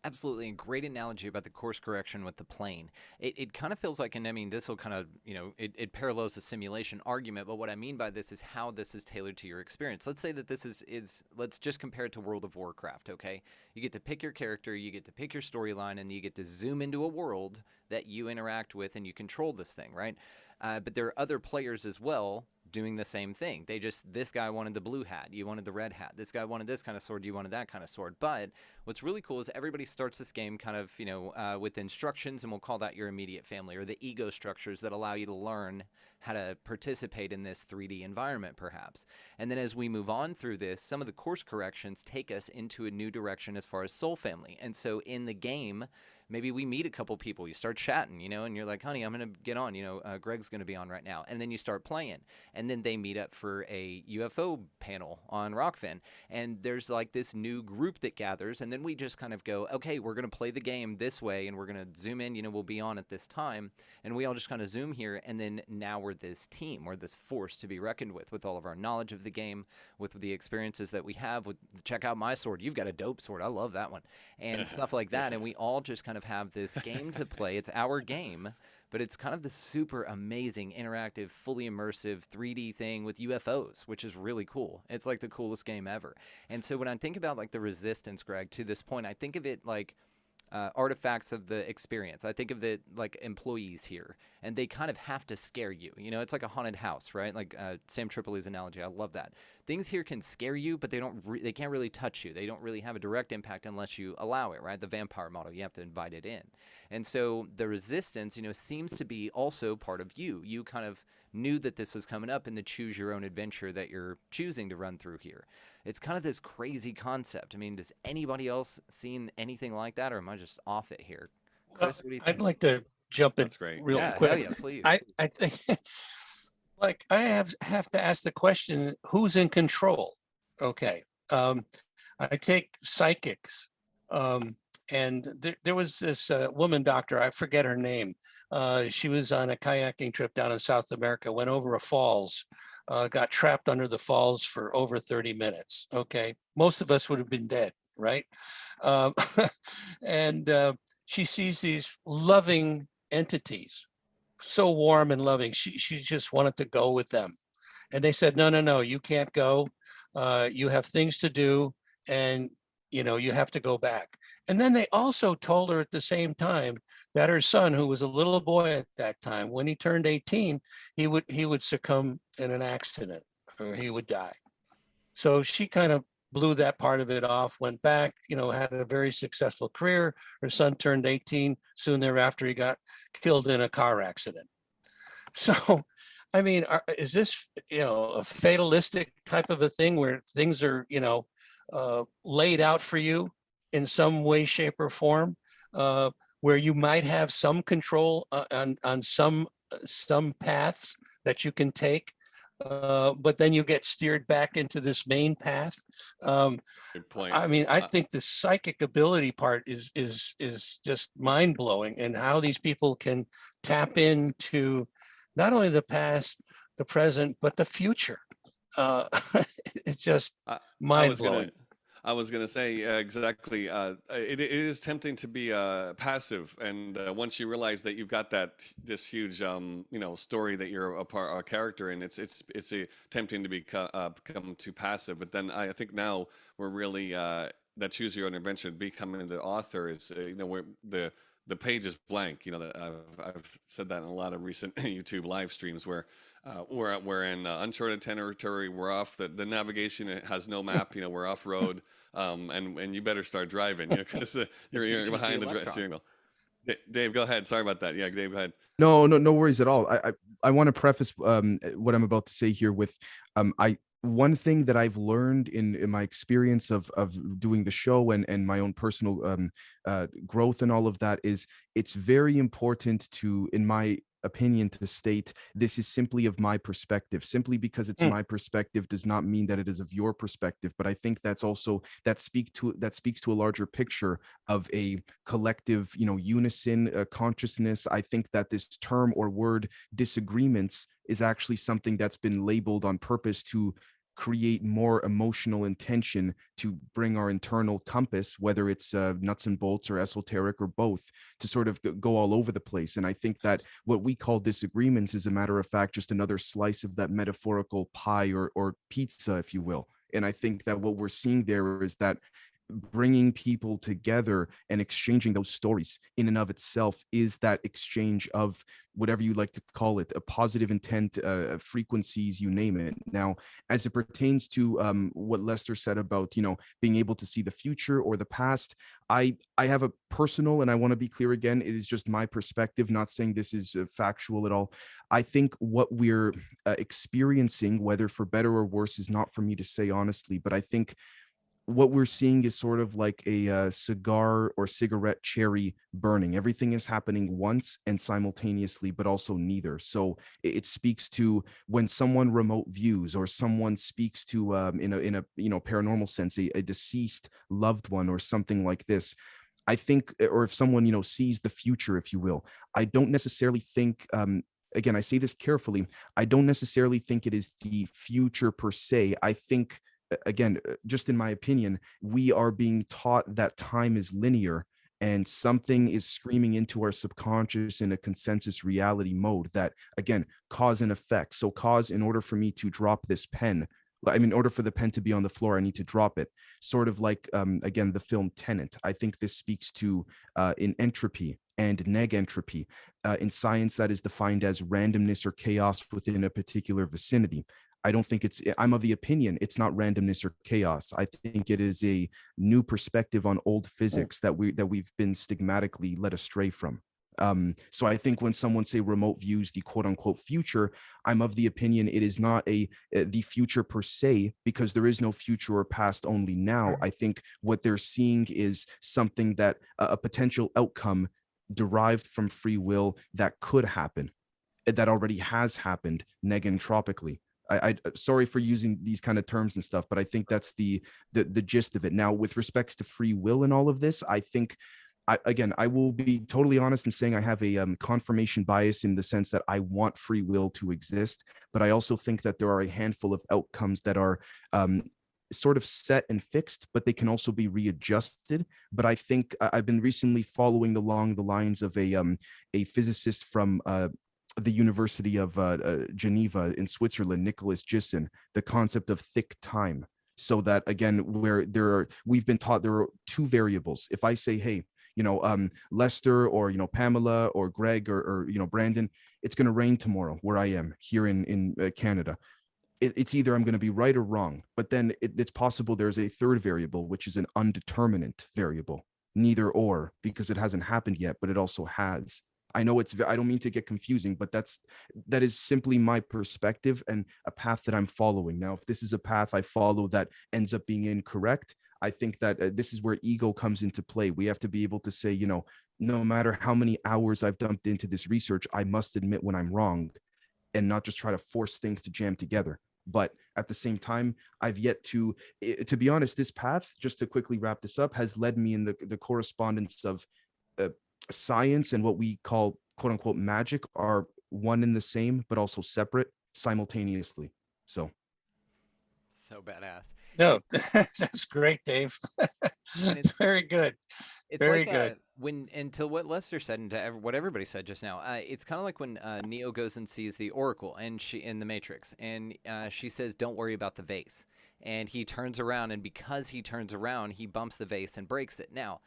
Absolutely, and great analogy about the course correction with the plane. It kind of feels like, and I mean, this will kind of, it parallels the simulation argument, but what I mean by this is how this is tailored to your experience. Let's say that this is let's just compare it to World of Warcraft, okay? You get to pick your character, you get to pick your storyline, and you get to zoom into a world that you interact with, and you control this thing, right? But there are other players as well doing the same thing. This guy wanted the blue hat, you wanted the red hat. This guy wanted this kind of sword, you wanted that kind of sword. But what's really cool is everybody starts this game kind of, with instructions, and we'll call that your immediate family, or the ego structures that allow you to learn how to participate in this 3D environment, perhaps. And then as we move on through this, some of the course corrections take us into a new direction as far as soul family. And so in the game, maybe we meet a couple people, you start chatting, and you're like, honey, I'm going to get on, Greg's going to be on right now. And then you start playing, and then they meet up for a UFO panel on Rockfin. And there's like this new group that gathers, and then we just kind of go, okay, we're going to play the game this way, and we're going to zoom in, we'll be on at this time. And we all just kind of zoom here, and then now we're this team, we're this force to be reckoned with all of our knowledge of the game, with the experiences that we have, with check out my sword, you've got a dope sword, I love that one, and stuff like that. And we all just kind of have this game to play. It's our game, but it's kind of the super amazing, interactive, fully immersive 3D thing with UFOs, which is really cool. It's like the coolest game ever. And so when I think about like the resistance, Greg, to this point, I think of it like artifacts of the experience. I think of it like employees here, and they kind of have to scare you. It's like a haunted house, right? Like Sam Tripoli's analogy. I love that. Things here can scare you, but they can't really touch you. They don't really have a direct impact unless you allow it, right? The vampire model, you have to invite it in. And so the resistance, seems to be also part of you. You kind of knew that this was coming up in the choose your own adventure that you're choosing to run through here. It's kind of this crazy concept. I mean, does anybody else seen anything like that, or am I just off it here? Chris, what do you think? I'd like to jump in That's great. real Yeah, quick. hell yeah, please. I think like I have to ask the question, who's in control? Okay. I take psychics. And there was this woman doctor, I forget her name. She was on a kayaking trip down in South America, went over a falls, got trapped under the falls for over 30 minutes. Okay. Most of us would have been dead, right? And she sees these loving entities, so warm and loving. She just wanted to go with them. And they said, no, you can't go. You have things to do, and you have to go back. And then they also told her at the same time that her son, who was a little boy at that time, when he turned 18, he would succumb in an accident, or he would die. So she kind of blew that part of it off, went back, had a very successful career. Her son turned 18. Soon thereafter, he got killed in a car accident. So, I mean, is this, a fatalistic type of a thing where things are, laid out for you in some way, shape, or form, where you might have some control on some paths that you can take, but then you get steered back into this main path. Good point. I mean, I think the psychic ability part is just mind blowing, and how these people can tap into not only the past, the present, but the future. It's just mind blowing. I was gonna say exactly. It is tempting to be passive, and once you realize that you've got this huge, story that you're a character in, it's tempting to become too passive. But then I think now we're really that choose your own adventure, becoming the author is where the page is blank. I've said that in a lot of recent YouTube live streams where we're in uncharted territory. We're off the navigation. It has no map. We're off road, and you better start driving because you're behind the steering wheel. Dave, go ahead. Sorry about that. Yeah, Dave, go ahead. No worries at all. I want to preface what I'm about to say here with one thing that I've learned in my experience of doing the show and my own personal growth and all of that is it's very important to, in my opinion to state this is simply of my perspective. Simply because it's my perspective does not mean that it is of your perspective. But I think that's also that speaks to a larger picture of a collective, unison consciousness. I think that this term or word disagreements is actually something that's been labeled on purpose to create more emotional intention, to bring our internal compass, whether it's nuts and bolts or esoteric or both, to sort of go all over the place. And I think that what we call disagreements is, a matter of fact, just another slice of that metaphorical pie or pizza, if you will. And I think that what we're seeing there is that bringing people together and exchanging those stories in and of itself is that exchange of whatever you like to call it, a positive intent, frequencies, you name it. Now, as it pertains to what Lester said about, being able to see the future or the past, I have a personal, and I want to be clear again, it is just my perspective, not saying this is factual at all. I think what we're experiencing, whether for better or worse, is not for me to say honestly, but I think what we're seeing is sort of like a cigar or cigarette cherry burning. Everything is happening once and simultaneously, but also neither. So it speaks to when someone remote views, or someone speaks to in a paranormal sense, a deceased loved one or something like this. I think, or if someone sees the future, if you will, I don't necessarily think. Again, I say this carefully. I don't necessarily think it is the future per se. I think, again, just in my opinion, we are being taught that time is linear, and something is screaming into our subconscious in a consensus reality mode that, again, cause and effect. So cause, in order for me to drop this pen, in order for the pen to be on the floor, I need to drop it. Sort of like, again, the film Tenet. I think this speaks to in entropy and negentropy. In science, that is defined as randomness or chaos within a particular vicinity. I don't think I'm of the opinion it's not randomness or chaos. I think it is a new perspective on old physics that we've been stigmatically led astray from. So I think when someone say remote views the quote unquote future, I'm of the opinion it is not the future per se, because there is no future or past, only now. I think what they're seeing is something that a potential outcome derived from free will that could happen, that already has happened negentropically. I sorry for using these kind of terms and stuff, but I think that's the gist of it. Now, with respects to free will and all of this, I think, I will be totally honest in saying I have a confirmation bias, in the sense that I want free will to exist, but I also think that there are a handful of outcomes that are sort of set and fixed, but they can also be readjusted. But I think I've been recently following along the lines of a physicist from the University of Geneva in Switzerland, Nicholas Gissen, the concept of thick time. So that, again, where we've been taught there are two variables. If I say, hey, Lester, or Pamela, or Greg, or Brandon, it's going to rain tomorrow where I am here in Canada. It's either I'm going to be right or wrong. But then it's possible there's a third variable, which is an undeterminate variable, neither or, because it hasn't happened yet, but it also has. I know I don't mean to get confusing, but that is simply my perspective and a path that I'm following. Now, if this is a path I follow that ends up being incorrect, I think that this is where ego comes into play. We have to be able to say, no matter how many hours I've dumped into this research, I must admit when I'm wrong, and not just try to force things to jam together. But at the same time, I've yet to be honest, this path, just to quickly wrap this up, has led me in the correspondence of science and what we call quote unquote magic are one and the same, but also separate simultaneously. So badass. No, that's great, Dave. It's very good. It's Very like good. until what Lester said and to what everybody said just now. It's kind of like when Neo goes and sees the Oracle and she in the Matrix, and she says, "Don't worry about the vase," and he turns around, and because he turns around, he bumps the vase and breaks it. Now,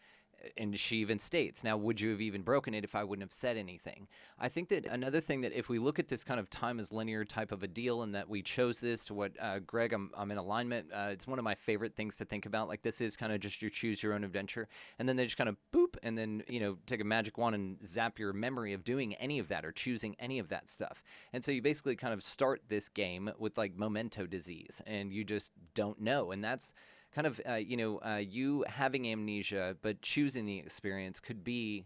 and she even states, "Now, would you have even broken it if I wouldn't have said anything?" I think that another thing that if we look at this kind of time as linear type of a deal, and that we chose this to what, Greg, I'm in alignment. It's one of my favorite things to think about. Like, this is kind of just your choose your own adventure. And then they just kind of boop, and then, take a magic wand and zap your memory of doing any of that or choosing any of that stuff. And so you basically kind of start this game with like memento disease, and you just don't know. And that's kind of, you having amnesia, but choosing the experience could be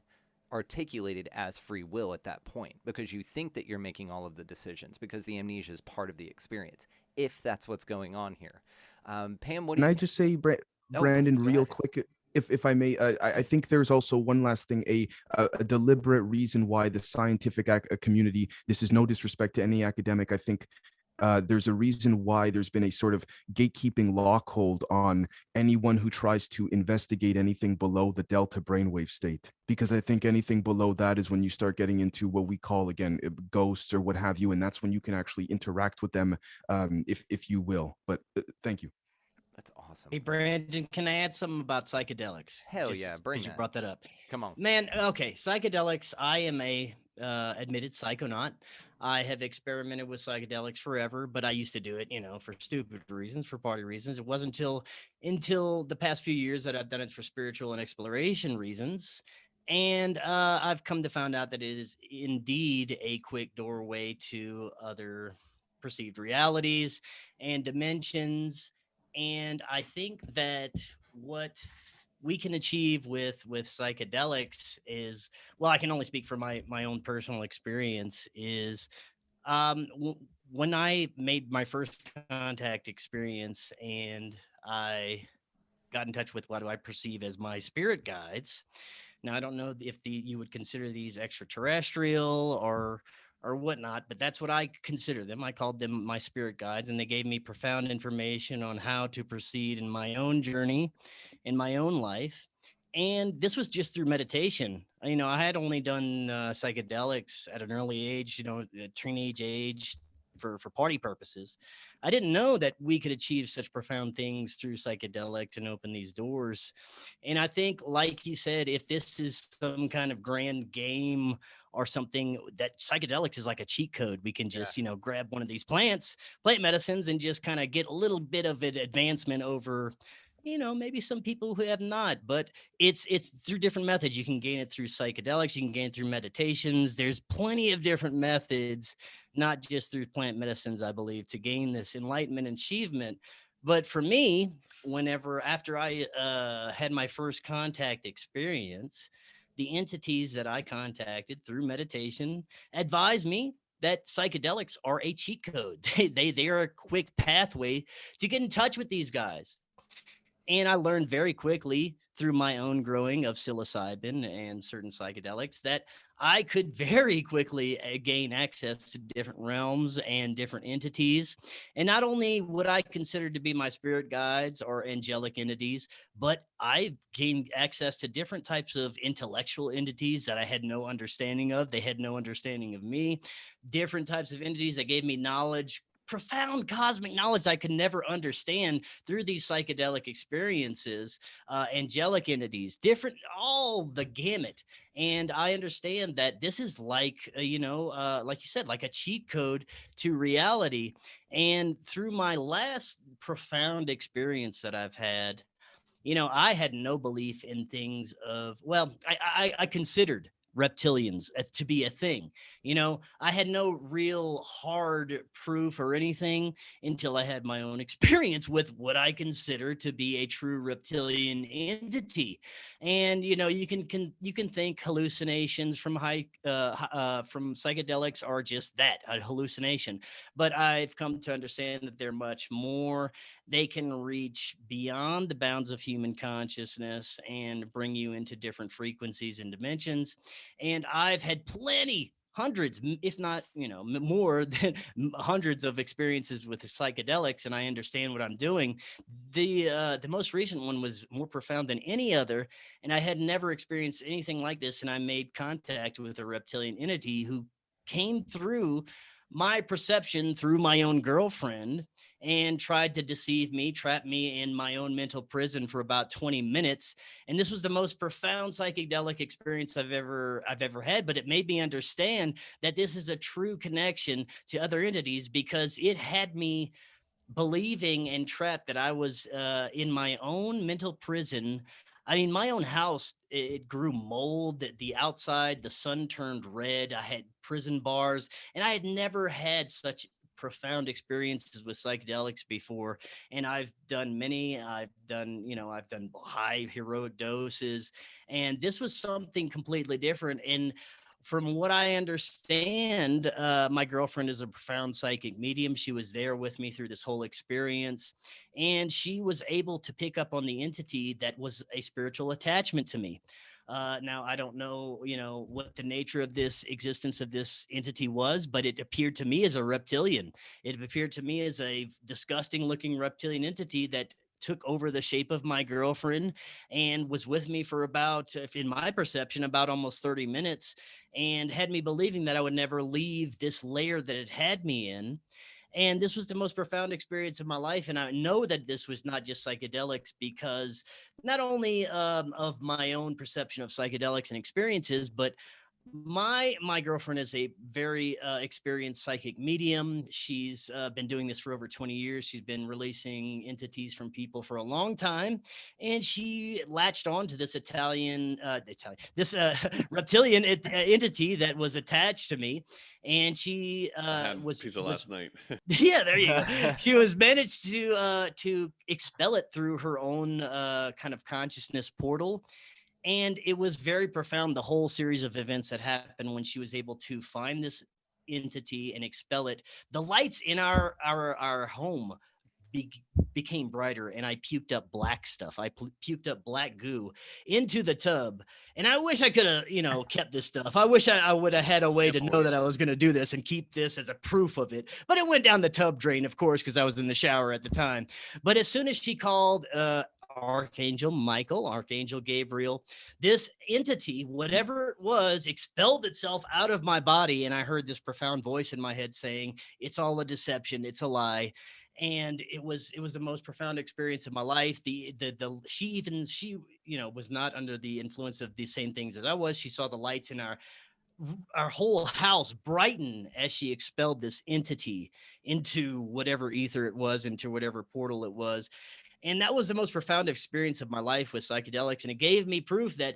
articulated as free will at that point, because you think that you're making all of the decisions because the amnesia is part of the experience, if that's what's going on here. Pam, what do Can you I think? just say, Oh, Brandon, please go real ahead. quick, if I may, I think there's also one last thing, a deliberate reason why the scientific community. This is no disrespect to any academic. I think there's a reason why there's been a sort of gatekeeping lockhold on anyone who tries to investigate anything below the delta brainwave state, because I think anything below that is when you start getting into what we call, again, ghosts or what have you, and that's when you can actually interact with them, if you will. But thank you. That's awesome. Hey, Brandon, can I add something about psychedelics? Hell Just yeah, bring 'cause you that. brought that up. Come on. Man, okay, psychedelics. I am a admitted psychonaut. I have experimented with psychedelics forever, but I used to do it, for stupid reasons, for party reasons. It wasn't until the past few years that I've done it for spiritual and exploration reasons. And I've come to find out that it is indeed a quick doorway to other perceived realities and dimensions. And I think that what we can achieve with psychedelics is, well, I can only speak for my own personal experience, is when I made my first contact experience and I got in touch with what I perceive as my spirit guides. Now, I don't know if you would consider these extraterrestrial or whatnot, but that's what I consider them. I called them my spirit guides, and they gave me profound information on how to proceed in my own journey, in my own life. And this was just through meditation. I had only done psychedelics at an early age, a teenage age, for party purposes. I didn't know that we could achieve such profound things through psychedelics and open these doors. And I think, like you said, if this is some kind of grand game or something, that psychedelics is like a cheat code. We can just, grab one of these plant medicines, and just kind of get a little bit of an advancement over, maybe some people who have not. But it's through different methods. You can gain it through psychedelics, you can gain it through meditations. There's plenty of different methods, not just through plant medicines, I believe, to gain this enlightenment and achievement. But for me, after I had my first contact experience, the entities that I contacted through meditation advised me that psychedelics are a cheat code. They are a quick pathway to get in touch with these guys. And I learned very quickly through my own growing of psilocybin and certain psychedelics that I could very quickly gain access to different realms and different entities. And not only would I consider to be my spirit guides or angelic entities, but I gained access to different types of intellectual entities that I had no understanding of. They had no understanding of me. Different types of entities that gave me knowledge, profound cosmic knowledge I could never understand through these psychedelic experiences, angelic entities, different, all the gamut. And I understand that this is like, like you said, like a cheat code to reality. And through my last profound experience that I've had, I had no belief in things of, well, I considered reptilians to be a thing. I had no real hard proof or anything until I had my own experience with what I consider to be a true reptilian entity. And you can think hallucinations from from psychedelics are just that, a hallucination. But I've come to understand that they're much more. They can reach beyond the bounds of human consciousness and bring you into different frequencies and dimensions. And I've had hundreds, if not, more than hundreds of experiences with psychedelics, and I understand what I'm doing. The most recent one was more profound than any other, and I had never experienced anything like this. And I made contact with a reptilian entity who came through my perception through my own girlfriend and tried to deceive me, trap me in my own mental prison for about 20 minutes. And this was the most profound psychedelic experience I've ever had. But it made me understand that this is a true connection to other entities, because it had me believing and trapped that I was in my own mental prison. I mean, my own house, it grew mold. The outside, the sun turned red. I had prison bars, and I had never had such profound experiences with psychedelics before, and I've done many. I've done high heroic doses, and this was something completely different. And from what I understand, my girlfriend is a profound psychic medium. She was there with me through this whole experience, and she was able to pick up on the entity that was a spiritual attachment to me. Now, I don't know, what the nature of this existence of this entity was, but it appeared to me as a reptilian. It appeared to me as a disgusting looking reptilian entity that took over the shape of my girlfriend and was with me for about, in my perception, about almost 30 minutes, and had me believing that I would never leave this layer that it had me in. And this was the most profound experience of my life. And I know that this was not just psychedelics, because not only of my own perception of psychedelics and experiences, but my girlfriend is a very experienced psychic medium. She's been doing this for over 20 years. She's been releasing entities from people for a long time, and she latched on to this reptilian entity that was attached to me. And she was pizza last night. yeah, there you go. She was managed to expel it through her own kind of consciousness portal. And it was very profound, the whole series of events that happened when she was able to find this entity and expel it. The lights in our home became brighter, and I puked up black stuff. I puked up black goo into the tub. And I wish I could have, kept this stuff. I wish I would have had a way to know that I was going to do this and keep this as a proof of it. But it went down the tub drain, of course, because I was in the shower at the time. But as soon as she called Archangel Michael, Archangel Gabriel, this entity, whatever it was, expelled itself out of my body. And I heard this profound voice in my head saying, "It's all a deception. It's a lie." And it was the most profound experience of my life. She was not under the influence of the same things as I was. She saw the lights in our whole house brighten as she expelled this entity into whatever ether it was, into whatever portal it was. And that was the most profound experience of my life with psychedelics. And it gave me proof that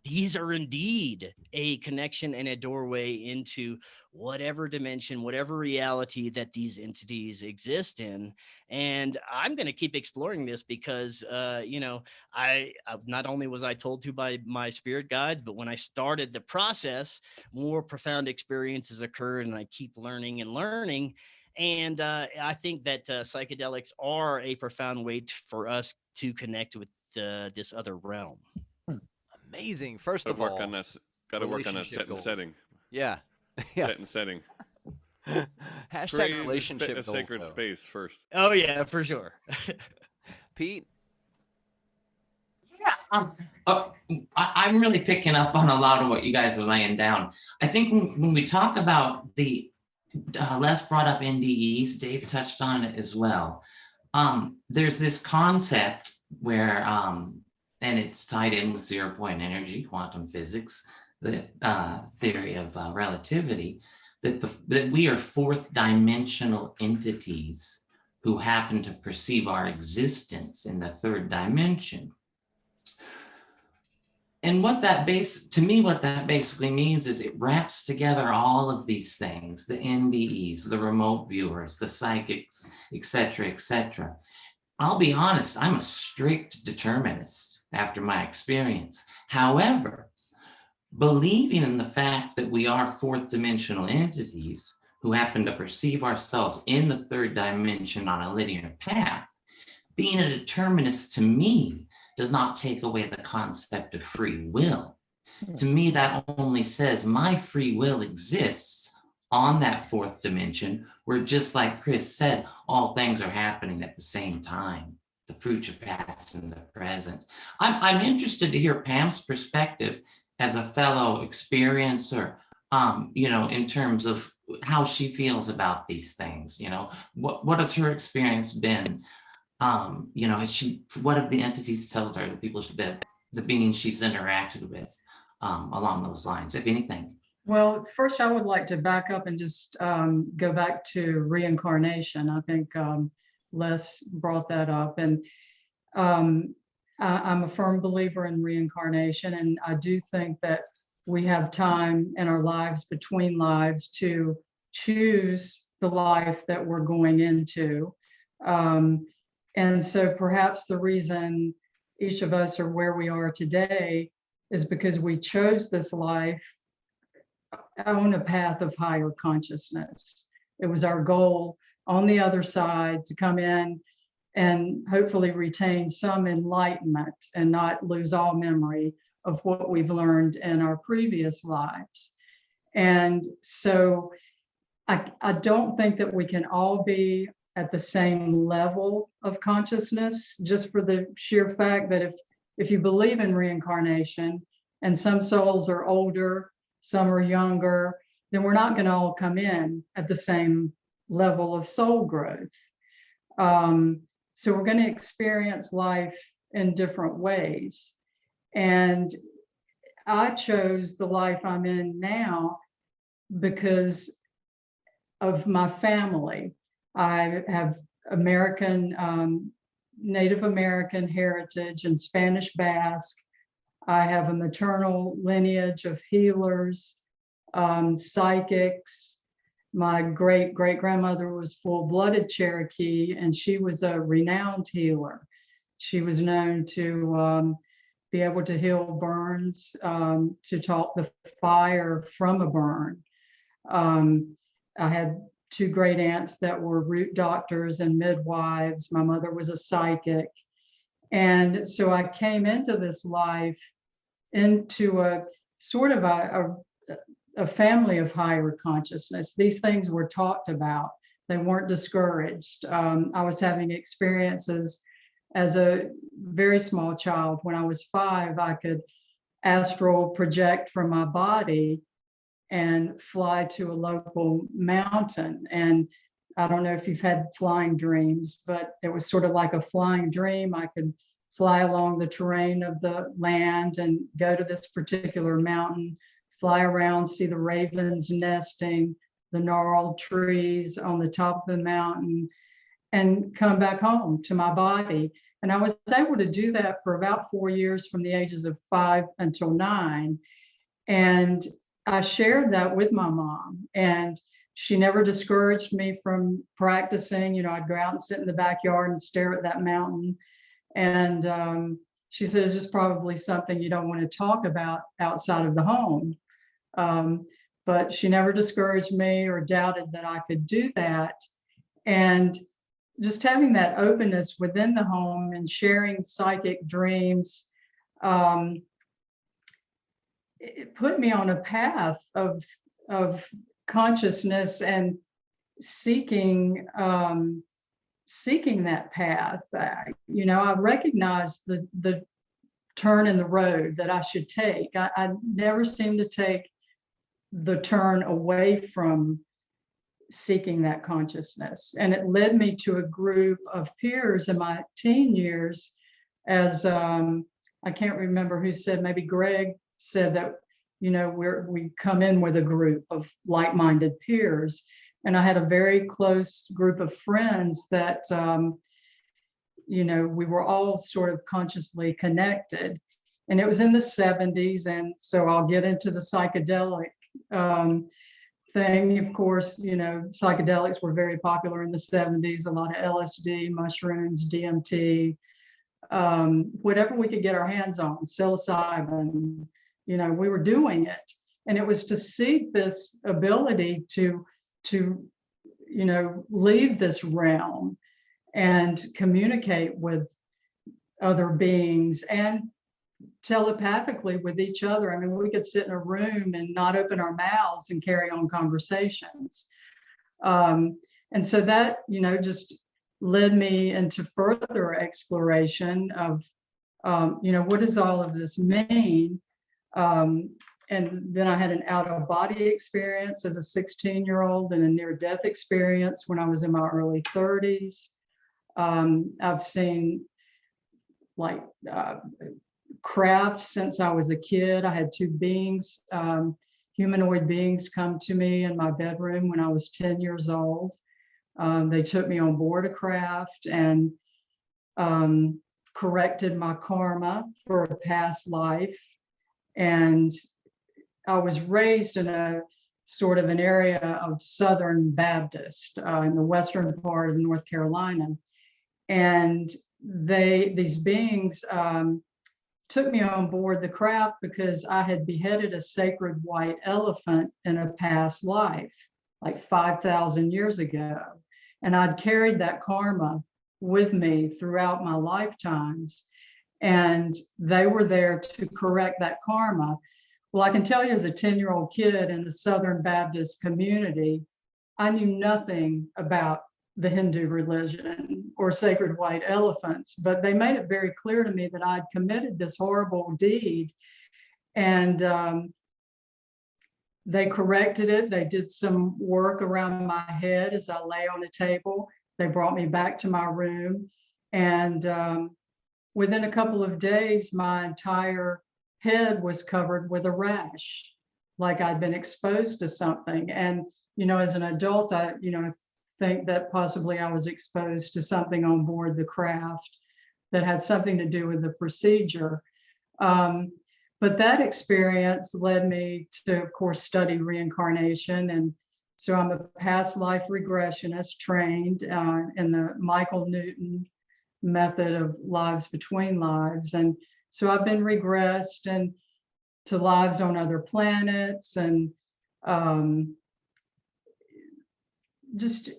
these are indeed a connection and a doorway into whatever dimension, whatever reality that these entities exist in. And I'm going to keep exploring this because, I not only was I told to by my spirit guides, but when I started the process, more profound experiences occurred, and I keep learning and learning. And I think that psychedelics are a profound way for us to connect with this other realm. Amazing. First Gotta of work all, on that. Gotta work on that relationship set and goals. setting. Yeah. Set and setting. Hashtag Create relationship a goals, sacred though. space first. Oh, yeah, for sure. Pete? Yeah, I'm really picking up on a lot of what you guys are laying down. I think when we talk about the Les brought up NDEs, Dave touched on it as well. There's this concept where, and it's tied in with 0-point energy, quantum physics, the theory of relativity, that we are fourth dimensional entities who happen to perceive our existence in the third dimension. And what that basically means is it wraps together all of these things, the NDEs, the remote viewers, the psychics, et cetera, et cetera. I'll be honest, I'm a strict determinist after my experience. However, believing in the fact that we are fourth dimensional entities who happen to perceive ourselves in the third dimension on a linear path, being a determinist to me does not take away the concept of free will. To me, that only says my free will exists on that fourth dimension, where, just like Chris said, all things are happening at the same time, the future, past, and the present. I'm interested to hear Pam's perspective as a fellow experiencer, in terms of how she feels about these things. What has her experience been? What have the entities told her, the beings she's interacted with along those lines, if anything? Well, first, I would like to back up and just go back to reincarnation. I think Les brought that up. And I'm a firm believer in reincarnation. And I do think that we have time in our lives, between lives, to choose the life that we're going into. And so perhaps the reason each of us are where we are today is because we chose this life on a path of higher consciousness. It was our goal on the other side to come in and hopefully retain some enlightenment and not lose all memory of what we've learned in our previous lives. And so I don't think that we can all be at the same level of consciousness, just for the sheer fact that if you believe in reincarnation and some souls are older, some are younger, then we're not going to all come in at the same level of soul growth. So we're going to experience life in different ways. And I chose the life I'm in now because of my family. I have American, Native American heritage and Spanish Basque. I have a maternal lineage of healers, psychics. My great-great-grandmother was full-blooded Cherokee, and she was a renowned healer. She was known to be able to heal burns, to talk the fire from a burn. I had two great aunts that were root doctors and midwives. My mother was a psychic. And so I came into this life into a sort of a family of higher consciousness. These things were talked about. They weren't discouraged. I was having experiences as a very small child. When I was 5, I could astral project from my body and fly to a local mountain. And I don't know if you've had flying dreams, but it was sort of like a flying dream. I could fly along the terrain of the land and go to this particular mountain, fly around, see the ravens nesting, the gnarled trees on the top of the mountain, and come back home to my body. And I was able to do that for about 4 years, from the ages of 5 until 9. And I shared that with my mom, and she never discouraged me from practicing. You know, I'd go out and sit in the backyard and stare at that mountain. And she said, it's just probably something you don't want to talk about outside of the home. But she never discouraged me or doubted that I could do that. And just having that openness within the home and sharing psychic dreams, it put me on a path of consciousness and seeking that path. You know, I recognized the turn in the road that I should take. I never seemed to take the turn away from seeking that consciousness. And it led me to a group of peers in my teen years, as I can't remember who said, maybe Greg said that, you know, we come in with a group of like-minded peers. And I had a very close group of friends that, you know, we were all sort of consciously connected. And it was in the 70s. And so I'll get into the psychedelic thing. Of course, you know, psychedelics were very popular in the 70s, a lot of LSD, mushrooms, DMT, whatever we could get our hands on, psilocybin, you know, we were doing it. And it was to see this ability to, you know, leave this realm and communicate with other beings and telepathically with each other. I mean, we could sit in a room and not open our mouths and carry on conversations. And so that, you know, just led me into further exploration of, you know, what does all of this mean? And then I had an out-of-body experience as a 16-year-old and a near-death experience when I was in my early 30s. I've seen like crafts since I was a kid. I had 2 beings, humanoid beings, come to me in my bedroom when I was 10 years old. They took me on board a craft and corrected my karma for a past life. And I was raised in a sort of an area of Southern Baptist in the western part of North Carolina. And these beings took me on board the craft because I had beheaded a sacred white elephant in a past life, like 5,000 years ago. And I'd carried that karma with me throughout my lifetimes. And they were there to correct that karma. Well, I can tell you, as a 10-year-old kid in the Southern Baptist community, I knew nothing about the Hindu religion or sacred white elephants, but they made it very clear to me that I'd committed this horrible deed. And they corrected it. They did some work around my head as I lay on a table. They brought me back to my room. And within a couple of days, my entire head was covered with a rash, like I'd been exposed to something. And, as an adult, I, think that possibly I was exposed to something on board the craft that had something to do with the procedure. But that experience led me to, of course, study reincarnation. And so I'm a past life regressionist trained in the Michael Newton method of lives between lives. And so I've been regressed and to lives on other planets, and just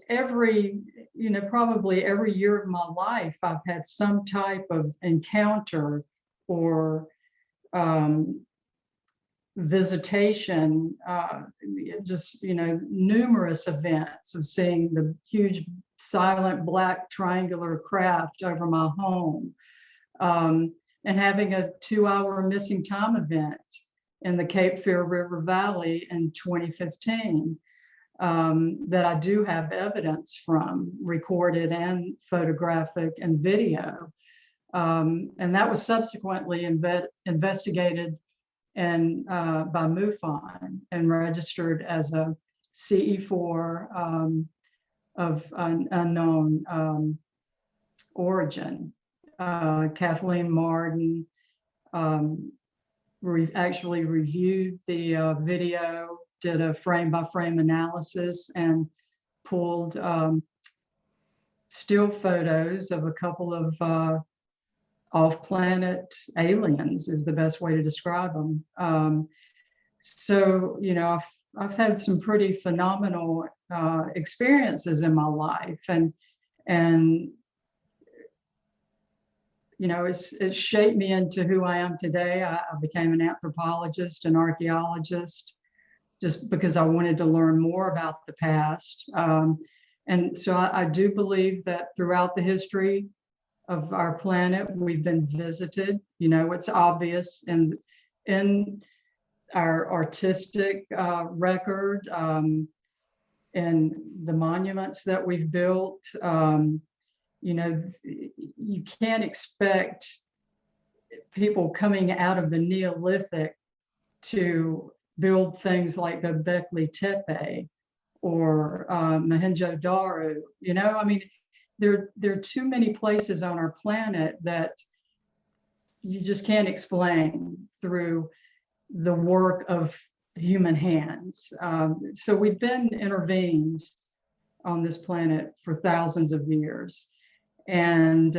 probably every year of my life, I've had some type of encounter or visitation, numerous events of seeing the huge silent black triangular craft over my home, and having a 2-hour missing time event in the Cape Fear River Valley in 2015 that I do have evidence from, recorded and photographic and video. And that was subsequently investigated and by MUFON and registered as a CE4 of an unknown origin. Kathleen Martin actually reviewed the video, did a frame-by-frame analysis, and pulled still photos of a couple of off-planet aliens, is the best way to describe them. So, I've had some pretty phenomenal experiences in my life, and it's shaped me into who I am today. I became an anthropologist and archaeologist just because I wanted to learn more about the past. And so I do believe that throughout the history of our planet, we've been visited. It's obvious in our artistic record, and the monuments that we've built. You can't expect people coming out of the Neolithic to build things like Göbekli Tepe or Mohenjo-Daro. There are too many places on our planet that you just can't explain through the work of human hands. So we've been intervened on this planet for thousands of years. And,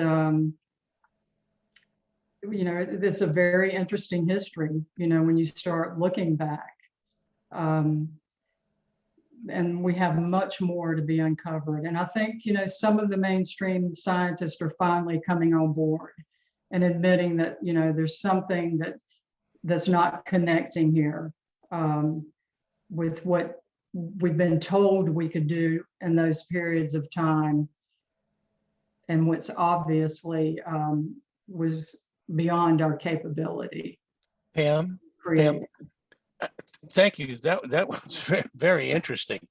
it's a very interesting history, when you start looking back. And we have much more to be uncovered. And I think, some of the mainstream scientists are finally coming on board and admitting that, there's something that's not connecting here with what we've been told we could do in those periods of time, and what's obviously was beyond our capability. Pam, thank you. That was very interesting.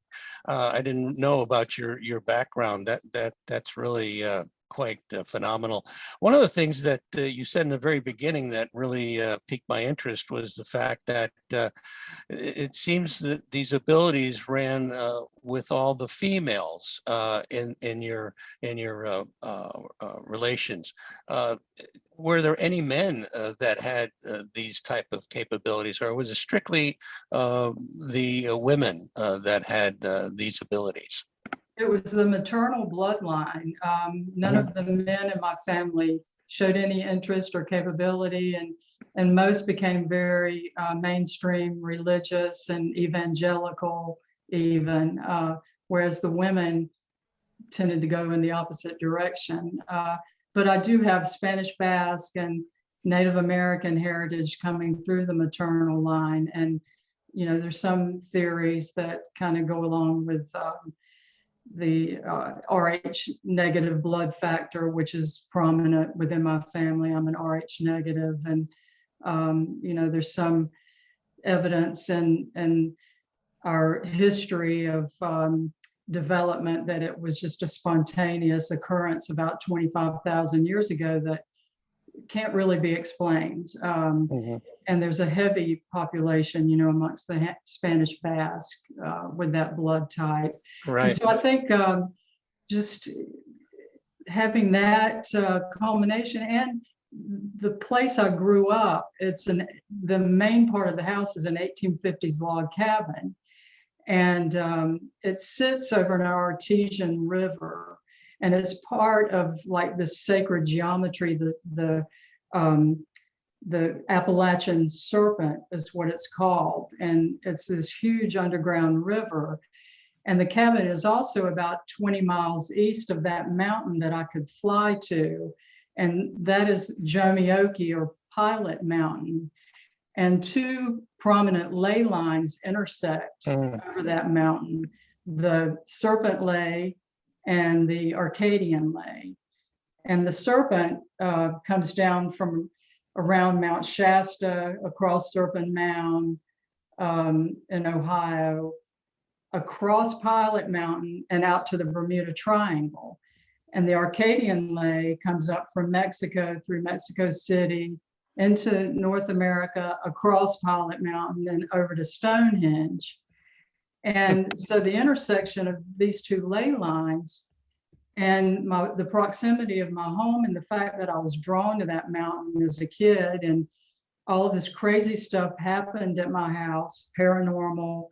I didn't know about your background. That's really quite phenomenal. One of the things that you said in the very beginning that really piqued my interest was the fact that it seems that these abilities ran with all the females in your relations. Were there any men that had these type of capabilities, or was it strictly the women that had these abilities? It was the maternal bloodline. None of the men in my family showed any interest or capability, and most became very mainstream religious and evangelical even, whereas the women tended to go in the opposite direction. But I do have Spanish Basque and Native American heritage coming through the maternal line. And, you know, there's some theories that kind of go along with the Rh negative blood factor, which is prominent within my family. I'm an Rh negative, and you know, there's some evidence in our history of development that it was just a spontaneous occurrence about 25,000 years ago that can't really be explained. And there's a heavy population, you know, amongst the Spanish Basque with that blood type. Right. And so I think just having that culmination, and the place I grew up, the main part of the house is an 1850s log cabin. And it sits over an artesian river, and it's part of like the sacred geometry. The Appalachian Serpent is what it's called, and it's this huge underground river. And the cabin is also about 20 miles east of that mountain that I could fly to, and that is Jomioki, or Pilot Mountain. And two prominent ley lines intersect over that mountain, the Serpent Ley and the Arcadian Ley. And the Serpent comes down from around Mount Shasta, across Serpent Mound in Ohio, across Pilot Mountain and out to the Bermuda Triangle. And the Arcadian Ley comes up from Mexico through Mexico City into North America, across Pilot Mountain and over to Stonehenge. And so the intersection of these two ley lines and the proximity of my home, and the fact that I was drawn to that mountain as a kid, and all of this crazy stuff happened at my house, paranormal,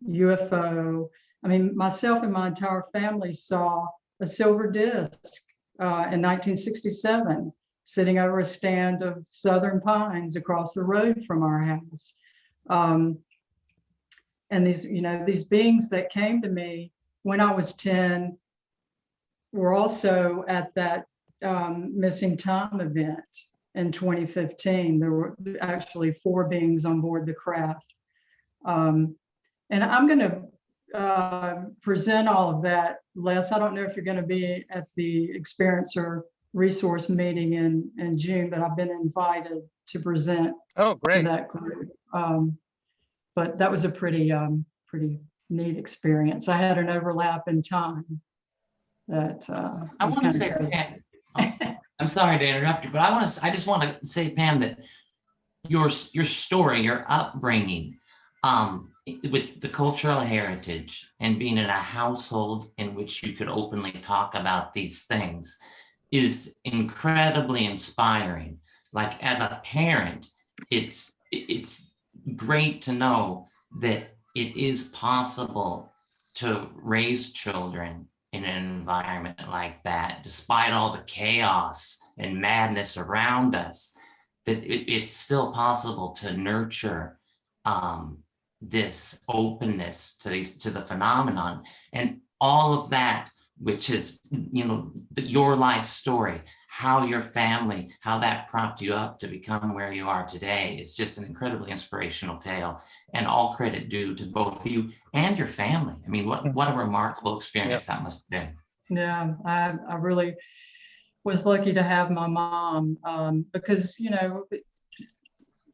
UFO. I mean, myself and my entire family saw a silver disc in 1967 sitting over a stand of southern pines across the road from our house. And these, you know, these beings that came to me when I was 10 were also at that missing time event in 2015. There were actually 4 beings on board the craft. And I'm going to present all of that. Les, I don't know if you're going to be at the Experiencer resource meeting in June, but I've been invited to present to that group. But that was a pretty neat experience. I had an overlap in time. That I want to say, Pam, I'm sorry to interrupt you, but I just want to say, Pam, that your story, your upbringing, with the cultural heritage and being in a household in which you could openly talk about these things is incredibly inspiring. Like, as a parent, it's great to know that it is possible to raise children in an environment like that, despite all the chaos and madness around us, that it's still possible to nurture this openness to the phenomenon, and all of that, which is, you know, your life story, how your family, how that propped you up to become where you are today, is just an incredibly inspirational tale, and all credit due to both you and your family. I mean, what a remarkable experience that must have been. Yeah, I really was lucky to have my mom, because, you know,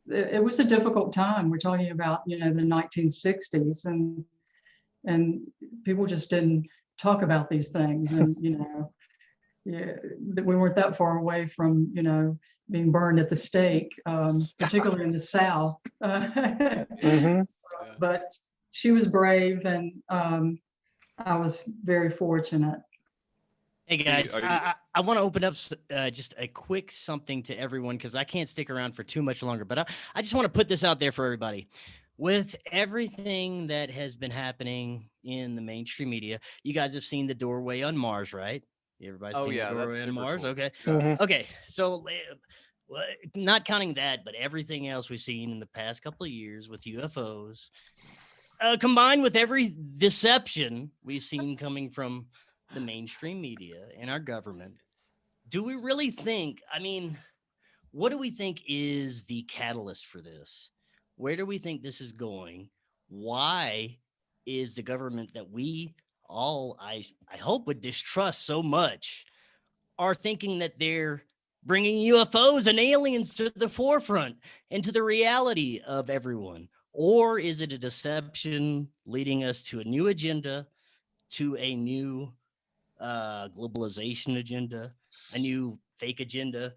it was a difficult time. We're talking about, you know, the 1960s, and people just didn't talk about these things. And, you know, yeah, that we weren't that far away from, being burned at the stake, particularly in the South. Hmm. But she was brave, and I was very fortunate. Hey guys, Are you- I want to open up just a quick something to everyone because I can't stick around for too much longer. But I just want to put this out there for everybody. With everything that has been happening in the mainstream media, you guys have seen the doorway on Mars, right? Everybody's Oh seen yeah, the that's doorway on super Mars. cool. Okay. Hmm. Okay. So, not counting that, but everything else we've seen in the past couple of years with UFOs, combined with every deception we've seen coming from the mainstream media and our government, do we really think, I mean, what do we think is the catalyst for this? Where do we think this is going? Why is the government that we all, I hope, would distrust so much, are thinking that they're bringing UFOs and aliens to the forefront and to the reality of everyone? Or is it a deception leading us to a new agenda, to a new globalization agenda, a new fake agenda,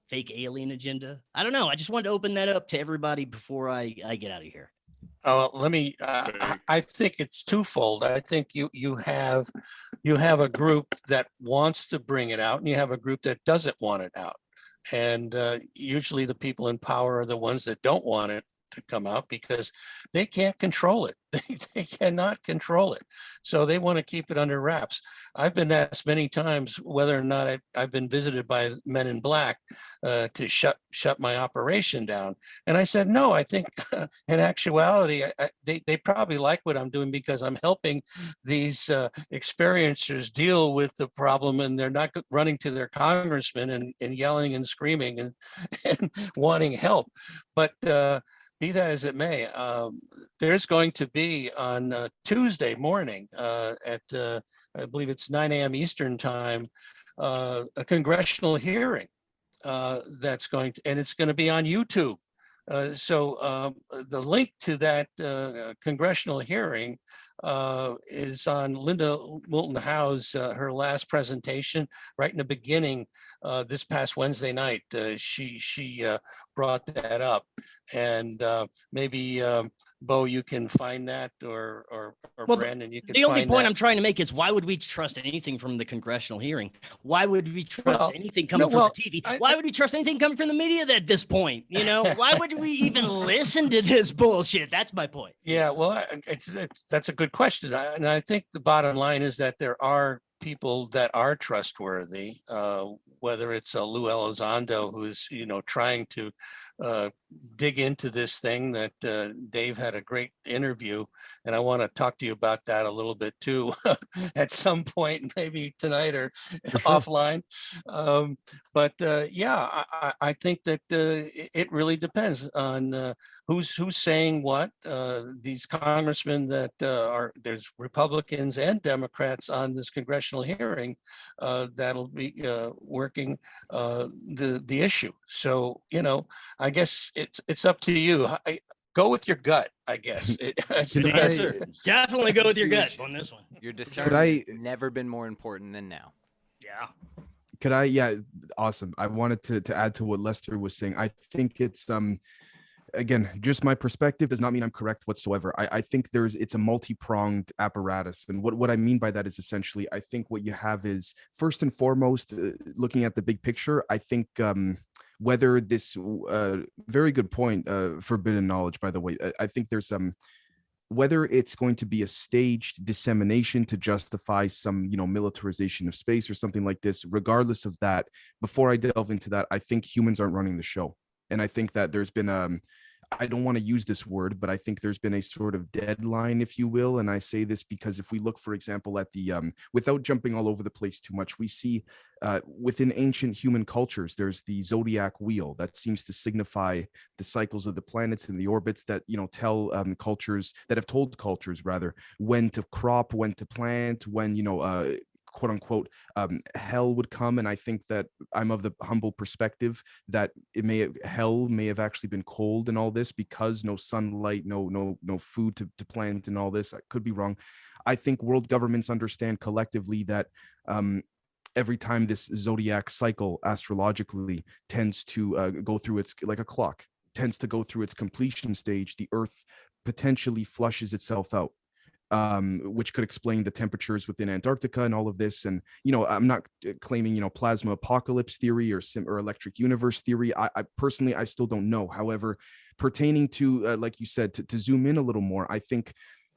fake alien agenda? I don't know. I just wanted to open that up to everybody before I get out of here. Let me. I think it's twofold. I think you have a group that wants to bring it out, and you have a group that doesn't want it out. And usually, the people in power are the ones that don't want it to come out because they can't control it. They cannot control it, so they want to keep it under wraps. I've been asked many times whether or not I've been visited by men in black to shut my operation down, and I said no. I think in actuality, they probably like what I'm doing because I'm helping these experiencers deal with the problem, and they're not running to their congressman and yelling and screaming and wanting help. But be that as it may, there's going to be on Tuesday morning at I believe it's 9 a.m. Eastern time, a congressional hearing that's going to, and it's going to be on YouTube. So the link to that congressional hearing is on Linda Moulton Howe's her last presentation right in the beginning this past Wednesday night. She brought that up, and maybe Bo, you can find that, or Well, Brandon, you can the only find point that. I'm trying to make is why would we trust anything from the congressional hearing? Why would we trust Well, anything coming no, from well, the TV? I- Why would we trust anything coming from the media at this point? Why would we even listen to this bullshit? That's my point. Yeah, well, that's a good question. And I think the bottom line is that there are people that are trustworthy, whether it's Lou Elizondo, who's, trying to dig into this thing that Dave had a great interview. And I want to talk to you about that a little bit too, at some point, maybe tonight or offline. But yeah, I think that it really depends on who's saying what. These congressmen that there's Republicans and Democrats on this congressional hearing that'll be working the issue. So I guess it's up to you. Go with your gut, I guess. It's the Can best. Yes, sir. Definitely go with your gut on this one. Your I- discernment never been more important than now. Yeah. Yeah, awesome. I wanted to add to what Lester was saying. I think it's again, just my perspective does not mean I'm correct whatsoever. I think it's a multi-pronged apparatus. And what I mean by that is essentially, I think what you have is first and foremost, looking at the big picture, I think whether this, very good point, forbidden knowledge, by the way, I think there's whether it's going to be a staged dissemination to justify some, militarization of space or something like this, regardless of that, before I delve into that, I think humans aren't running the show. And I think that there's been I don't want to use this word, but I think there's been a sort of deadline, if you will. And I say this because if we look, for example, at the, without jumping all over the place too much, we see within ancient human cultures, there's the Zodiac Wheel that seems to signify the cycles of the planets and the orbits that, tell cultures, that have told cultures rather, when to crop, when to plant, when, quote unquote hell would come. And I think that I'm of the humble perspective that hell may have actually been cold and all this because no sunlight, no food to plant and all this. I could be wrong. I think world governments understand collectively that every time this zodiac cycle astrologically tends to go through its, like a clock, tends to go through its completion stage, the Earth potentially flushes itself out, which could explain the temperatures within Antarctica and all of this. And, I'm not claiming, plasma apocalypse theory or electric universe theory. I personally, I still don't know. However, pertaining to, like you said, to zoom in a little more, I think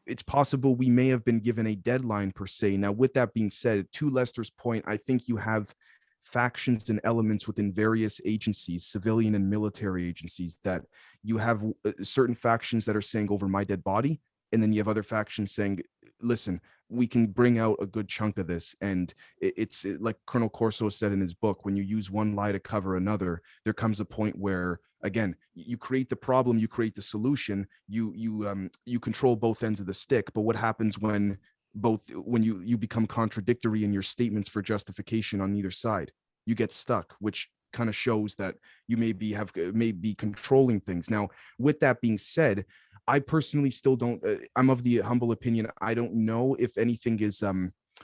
it's possible we may have been given a deadline per se. Now, with that being said, to Lester's point, I think you have factions and elements within various agencies, civilian and military agencies, that you have certain factions that are saying over my dead body. And then you have other factions saying, listen, we can bring out a good chunk of this. And it's like Colonel Corso said in his book, when you use one lie to cover another, there comes a point where, again, you create the problem, you create the solution, you control both ends of the stick. But what happens when you become contradictory in your statements for justification on either side? You get stuck, which kind of shows that you may be controlling things. Now, with that being said, I personally still don't, I'm of the humble opinion, I don't know if anything is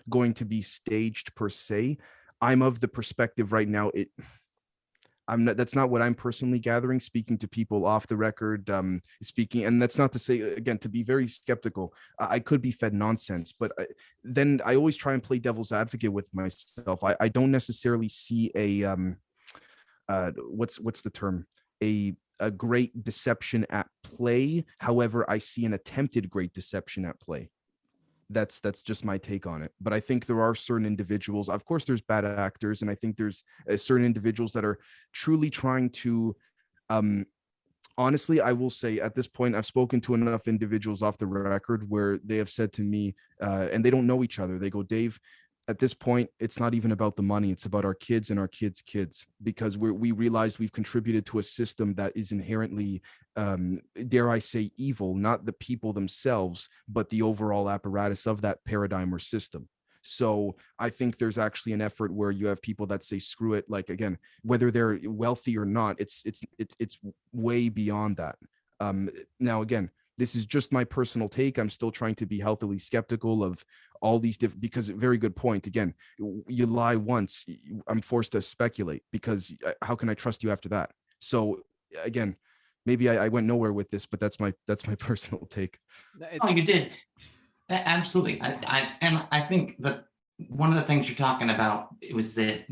going to be staged per se. I'm of the perspective right now, that's not what I'm personally gathering, speaking to people off the record, speaking, and that's not to say, again, to be very skeptical. I could be fed nonsense, but then I always try and play devil's advocate with myself. I don't necessarily see what's the term? A great deception at play. However, I see an attempted great deception at play. That's just my take on it. But I think there are certain individuals, of course there's bad actors, and I think there's certain individuals that are truly trying to, honestly, I will say at this point, I've spoken to enough individuals off the record where they have said to me, and they don't know each other, they go, Dave, at this point, it's not even about the money. It's about our kids and our kids' kids, because we realized we've contributed to a system that is inherently, dare I say, evil, not the people themselves, but the overall apparatus of that paradigm or system. So I think there's actually an effort where you have people that say, screw it. Like, again, whether they're wealthy or not, it's way beyond that. Now, again, this is just my personal take. I'm still trying to be healthily skeptical of all these different, because very good point. Again, you lie once, I'm forced to speculate, because how can I trust you after that? So again, maybe I went nowhere with this, but that's my personal take. Oh, you did. Absolutely. I think that one of the things you're talking about was that,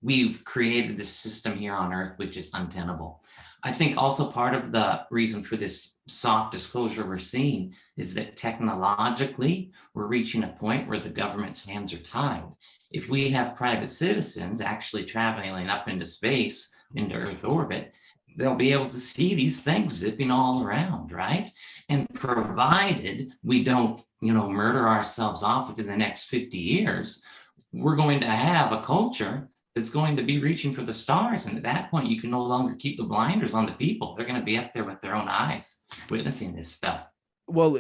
we've created this system here on Earth which is untenable. I think also part of the reason for this soft disclosure we're seeing is that technologically we're reaching a point where the government's hands are tied. If we have private citizens actually traveling up into space, into Earth orbit, they'll be able to see these things zipping all around, right? And provided we don't, murder ourselves off within the next 50 years, we're going to have a culture that's going to be reaching for the stars. And at that point, you can no longer keep the blinders on the people. They're going to be up there with their own eyes, witnessing this stuff. Well,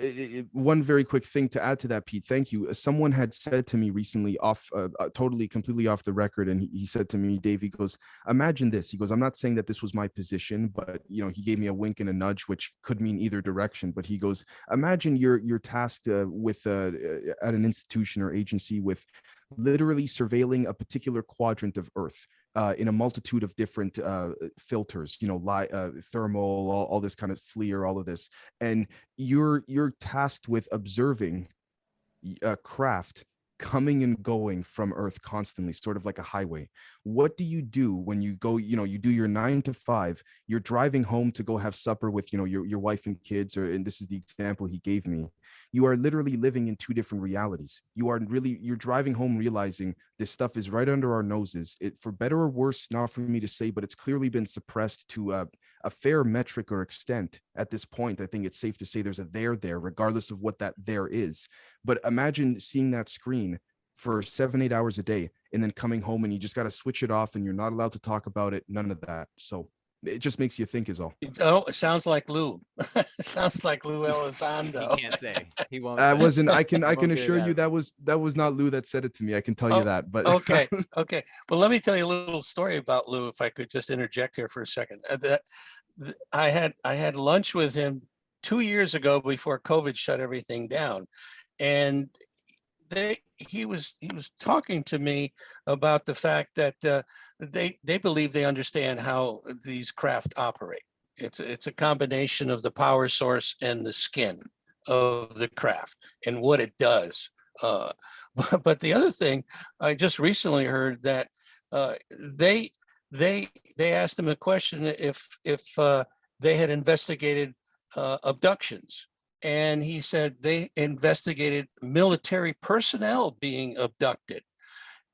one very quick thing to add to that, Pete, thank you. Someone had said to me recently completely off the record, and he said to me, Dave, he goes, imagine this. He goes, I'm not saying that this was my position, but he gave me a wink and a nudge, which could mean either direction. But he goes, imagine you're tasked with at an institution or agency with literally surveilling a particular quadrant of Earth. In a multitude of different filters, thermal, all this kind of FLIR, all of this, and you're tasked with observing a craft coming and going from Earth constantly, sort of like a highway. What do you do when you go, you do your 9 to 5, you're driving home to go have supper with, your wife and kids, and this is the example he gave me. You are literally living in two different realities. You're driving home realizing this stuff is right under our noses. It, for better or worse, not for me to say, but it's clearly been suppressed to a fair metric or extent at this point. I think it's safe to say there's a there, regardless of what that there is. But imagine seeing that screen for 7-8 hours a day, and then coming home and you just got to switch it off and you're not allowed to talk about it. None of that. So it just makes you think is all. Oh, it sounds like Lou. It sounds like Lou Elizondo. He can't say. He won't. I wasn't. I can won't do assure you that was not Lou that said it to me. I can tell you that. But okay. Well, let me tell you a little story about Lou, if I could just interject here for a second. I had lunch with him 2 years ago before COVID shut everything down, and he was talking to me about the fact that they believe they understand how these craft operate. It's a combination of the power source and the skin of the craft and what it does. Uh, but the other thing, I just recently heard that uh, they they asked him a question if they had investigated abductions, and he said they investigated military personnel being abducted.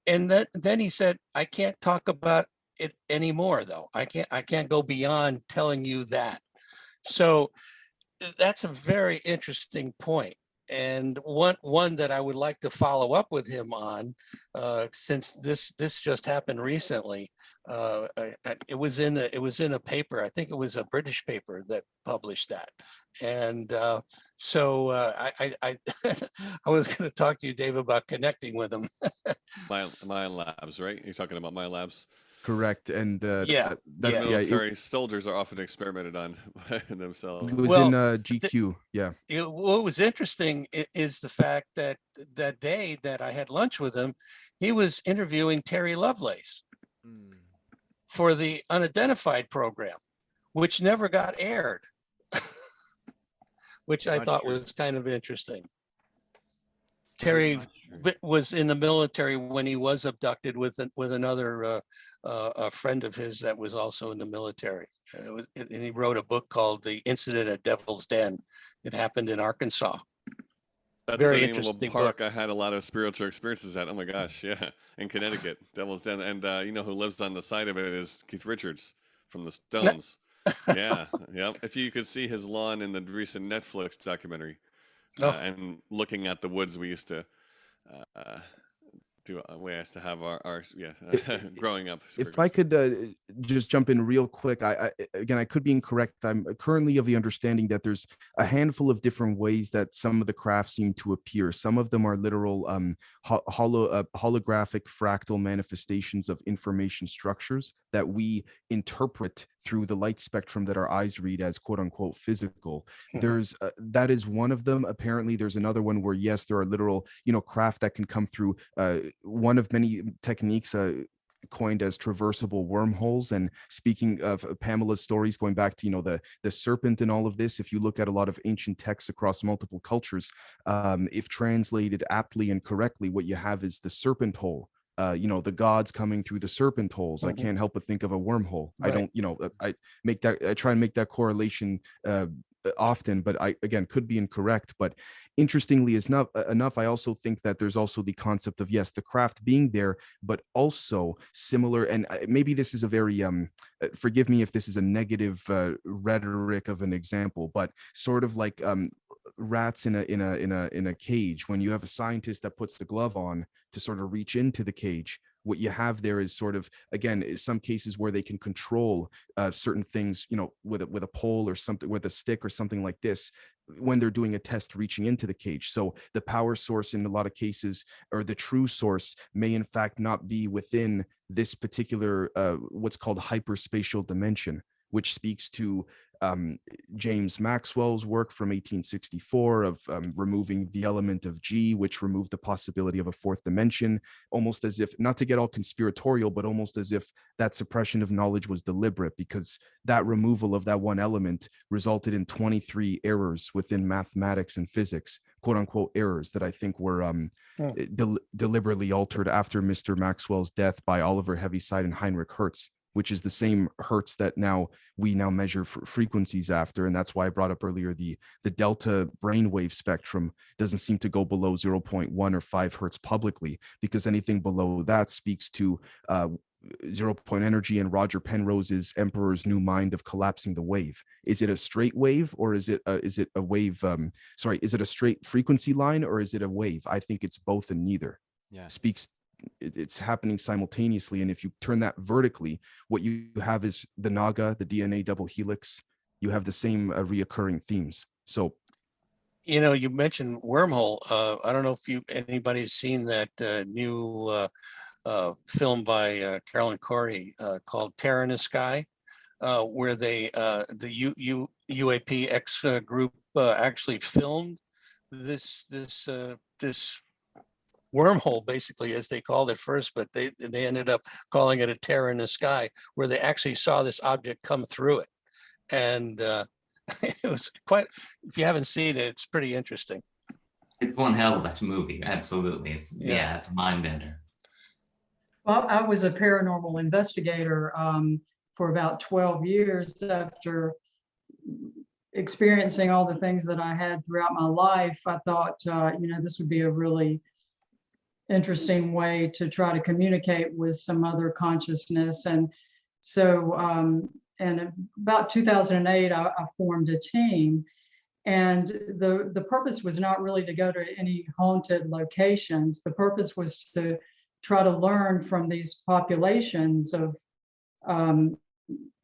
And then he said, I can't talk about it anymore, though. I can't go beyond telling you that. So that's a very interesting point, and one that I would like to follow up with him on, since this just happened recently. It was in a paper. I think it was a British paper that published that, and I I was going to talk to you, Dave, about connecting with him. My labs, right? You're talking about my labs. Correct. And Yeah, that's yeah. Military soldiers are often experimented on by themselves. it was Well, in th- GQ. Yeah. what was interesting is the fact that that day that I had lunch with him, he was interviewing Terry Lovelace Mm. for the Unidentified program, which never got aired, which I Not thought sure. was kind of interesting. I'm Terry not sure. was in the military when he was abducted with another a friend of his that was also in the military. And he wrote a book called The Incident at Devil's Den. It happened in Arkansas. That's Very the name of a interesting park book. I had a lot of spiritual experiences at. Oh my gosh, yeah, in Connecticut, Devil's Den, and you know who lives on the side of it is Keith Richards from the Stones. Yeah, yeah. If you could see his lawn in the recent Netflix documentary, Oh, and looking at the woods we used to uh, do, we used to have our yeah, growing up. Super If I good. could just jump in real quick, again, I could be incorrect. I'm currently of the understanding that there's a handful of different ways that some of the crafts seem to appear. Some of them are literal holographic fractal manifestations of information structures that we interpret through the light spectrum that our eyes read as quote unquote physical. mhm. There's that is one of them. Apparently, there's another one where yes, there are literal craft that can come through one of many techniques coined as traversable wormholes. And speaking of Pamela's stories, going back to the serpent and all of this, if you look at a lot of ancient texts across multiple cultures, if translated aptly and correctly, what you have is the serpent hole. The gods coming through the serpent holes. I Mhm. can't help but think of a wormhole. I Right. don't, I try and make that correlation often, but I again could be incorrect. But interestingly enough, I also think that there's also the concept of yes, the craft being there, but also similar. And maybe this is a very forgive me if this is a negative rhetoric of an example, but sort of like rats in a cage. When you have a scientist that puts the glove on to sort of reach into the cage, what you have there is sort of, again, is some cases where they can control certain things, with a pole or something, with a stick or something like this, when they're doing a test reaching into the cage. So the power source in a lot of cases, or the true source, may in fact not be within this particular what's called hyperspatial dimension, which speaks to James Maxwell's work from 1864 of removing the element of G, which removed the possibility of a fourth dimension, almost as if, not to get all conspiratorial, but almost as if that suppression of knowledge was deliberate, because that removal of that one element resulted in 23 errors within mathematics and physics, quote unquote errors, that I think were deliberately altered after Mr. Maxwell's death by Oliver Heaviside and Heinrich Hertz, which is the same Hertz that we now measure for frequencies after. And that's why I brought up earlier the delta brainwave spectrum doesn't seem to go below 0.1 or 5 Hertz publicly, because anything below that speaks to 0 point energy and Roger Penrose's Emperor's New Mind of collapsing the wave. Is it a straight wave, or is it a wave? Is it a straight frequency line, or is it a wave? I think it's both and neither. Yeah. It's happening simultaneously. And if you turn that vertically, what you have is the Naga, the DNA double helix. You have the same reoccurring themes. So, You mentioned wormhole. I don't know if anybody's seen that new film by Carolyn Corey called Terror in the Sky, where the UAPX group actually filmed this wormhole, basically, as they called it first, but they ended up calling it a tear in the sky, where they actually saw this object come through it. And it was quite, if you haven't seen it, it's pretty interesting. It's one hell of a movie. Absolutely. It's a mind bender. Well, I was a paranormal investigator for about 12 years after experiencing all the things that I had throughout my life. I thought, this would be a really interesting way to try to communicate with some other consciousness. And so, in about 2008, I formed a team. And the purpose was not really to go to any haunted locations. The purpose was to try to learn from these populations of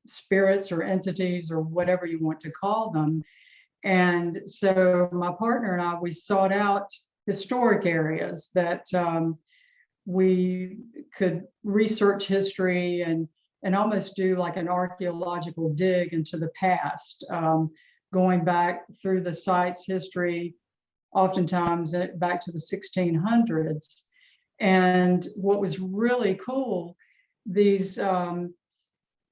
spirits or entities or whatever you want to call them. And so my partner and I, we sought out historic areas that we could research history and almost do like an archaeological dig into the past, going back through the site's history, oftentimes back to the 1600s. And what was really cool, these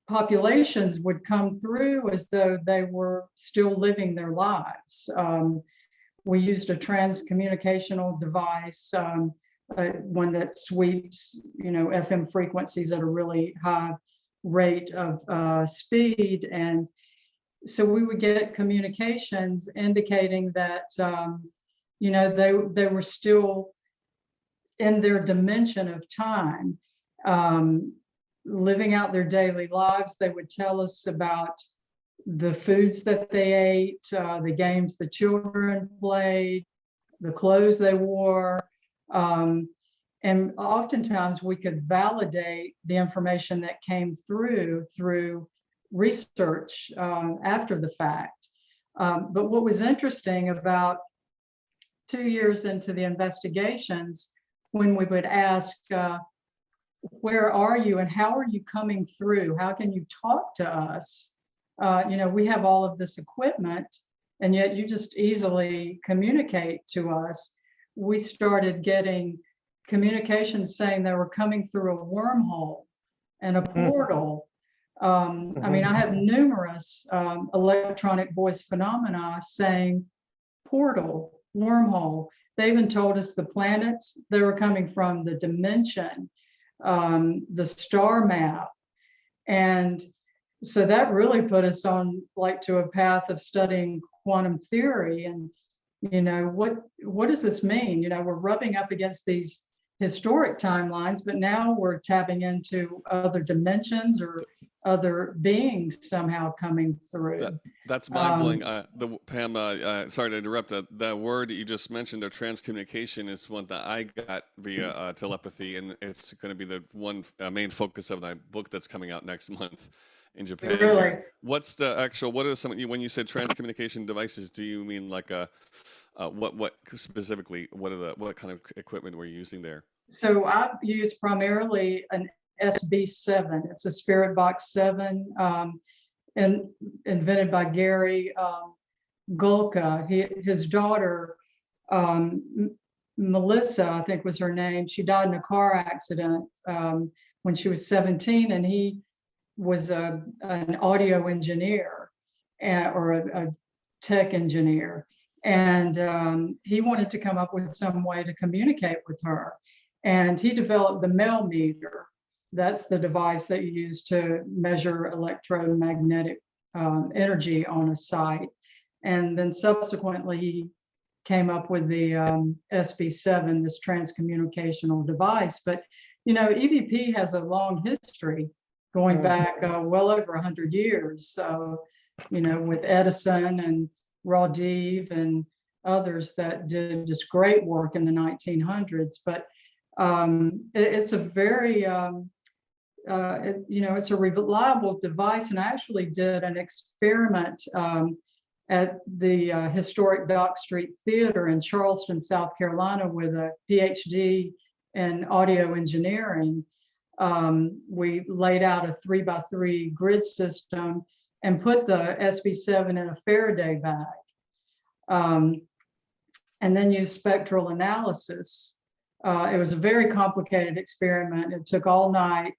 populations would come through as though they were still living their lives. We used a transcommunicational device, one that sweeps, FM frequencies at a really high rate of speed. And so we would get communications indicating that, they were still in their dimension of time, living out their daily lives. They would tell us about the foods that they ate, the games the children played, the clothes they wore. And oftentimes we could validate the information that came through research after the fact. But what was interesting, about 2 years into the investigations, when we would ask, where are you and how are you coming through? How can you talk to us? We have all of this equipment and yet you just easily communicate to us. We started getting communications saying they were coming through a wormhole and a portal. I have numerous electronic voice phenomena saying portal, wormhole. They even told us the planets, they were coming from the dimension, the star map. And so that really put us on to a path of studying quantum theory. And, what does this mean? We're rubbing up against these historic timelines, but now we're tapping into other dimensions or other beings somehow coming through. That's mind blowing. Pam, sorry to interrupt. The word that you just mentioned, of transcommunication, is one that I got via telepathy, and it's going to be the one main focus of my book that's coming out next month in Japan. Really? What's the actual? What are some? When you said transcommunication devices, do you mean like what specifically? What kind of equipment were you using there? So I've used primarily an SB7. It's a Spirit Box 7, and invented by Gary Gulka. His daughter, Melissa, I think was her name. She died in a car accident when she was 17, and he was an audio engineer or a tech engineer. And he wanted to come up with some way to communicate with her. And he developed the Mel meter. That's the device that you use to measure electromagnetic energy on a site. And then subsequently, he came up with the SB7, this transcommunicational device. But, EVP has a long history going back well over 100 years. So, with Edison and Raudive and others that did just great work in the 1900s. But it's a very, it's a reliable device. And I actually did an experiment at the historic Dock Street Theater in Charleston, South Carolina, with a PhD in audio engineering. We laid out a 3x3 grid system and put the SB7 in a Faraday bag, and then used spectral analysis It was a very complicated experiment. It took all night.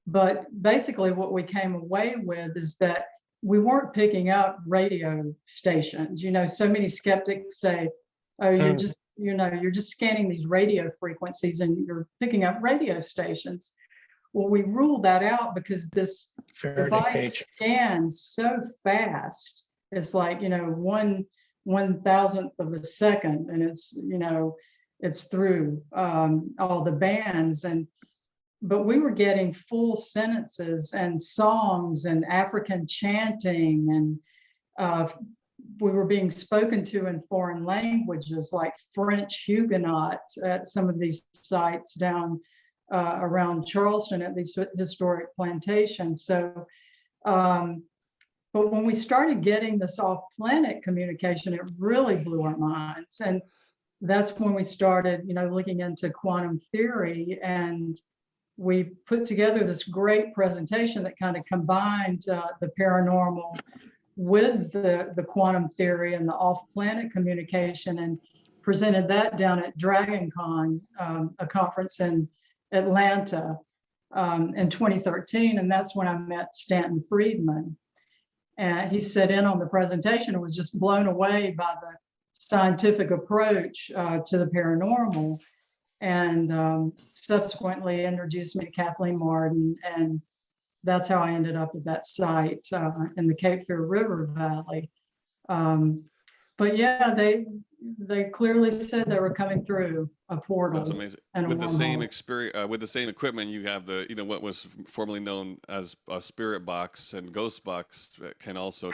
But basically what we came away with is that we weren't picking up radio stations. You know, so many skeptics say, oh, you're just, you know, you're just scanning these radio frequencies and you're picking up radio stations. Well, we ruled that out because this device scans so fast. It's like, you know, 1/1000th of a second, and it's, you know, it's through all the bands. But we were getting full sentences and songs and African chanting, and we were being spoken to in foreign languages like French Huguenot at some of these sites down around Charleston at these historic plantations. So, but when we started getting this off-planet communication, it really blew our minds. And that's when we started, you know, looking into quantum theory, and we put together this great presentation that kind of combined the paranormal with the quantum theory and the off-planet communication, and presented that down at DragonCon, a conference in Atlanta in 2013. And that's when I met Stanton Friedman. And he sat in on the presentation and was just blown away by the scientific approach to the paranormal, and subsequently introduced me to Kathleen Martin, and that's how I ended up at that site in the Cape Fear River Valley. But yeah, they clearly said they were coming through a portal. That's amazing. And with the same experience, with the same equipment, you have the, you know, what was formerly known as a spirit box and ghost box that can also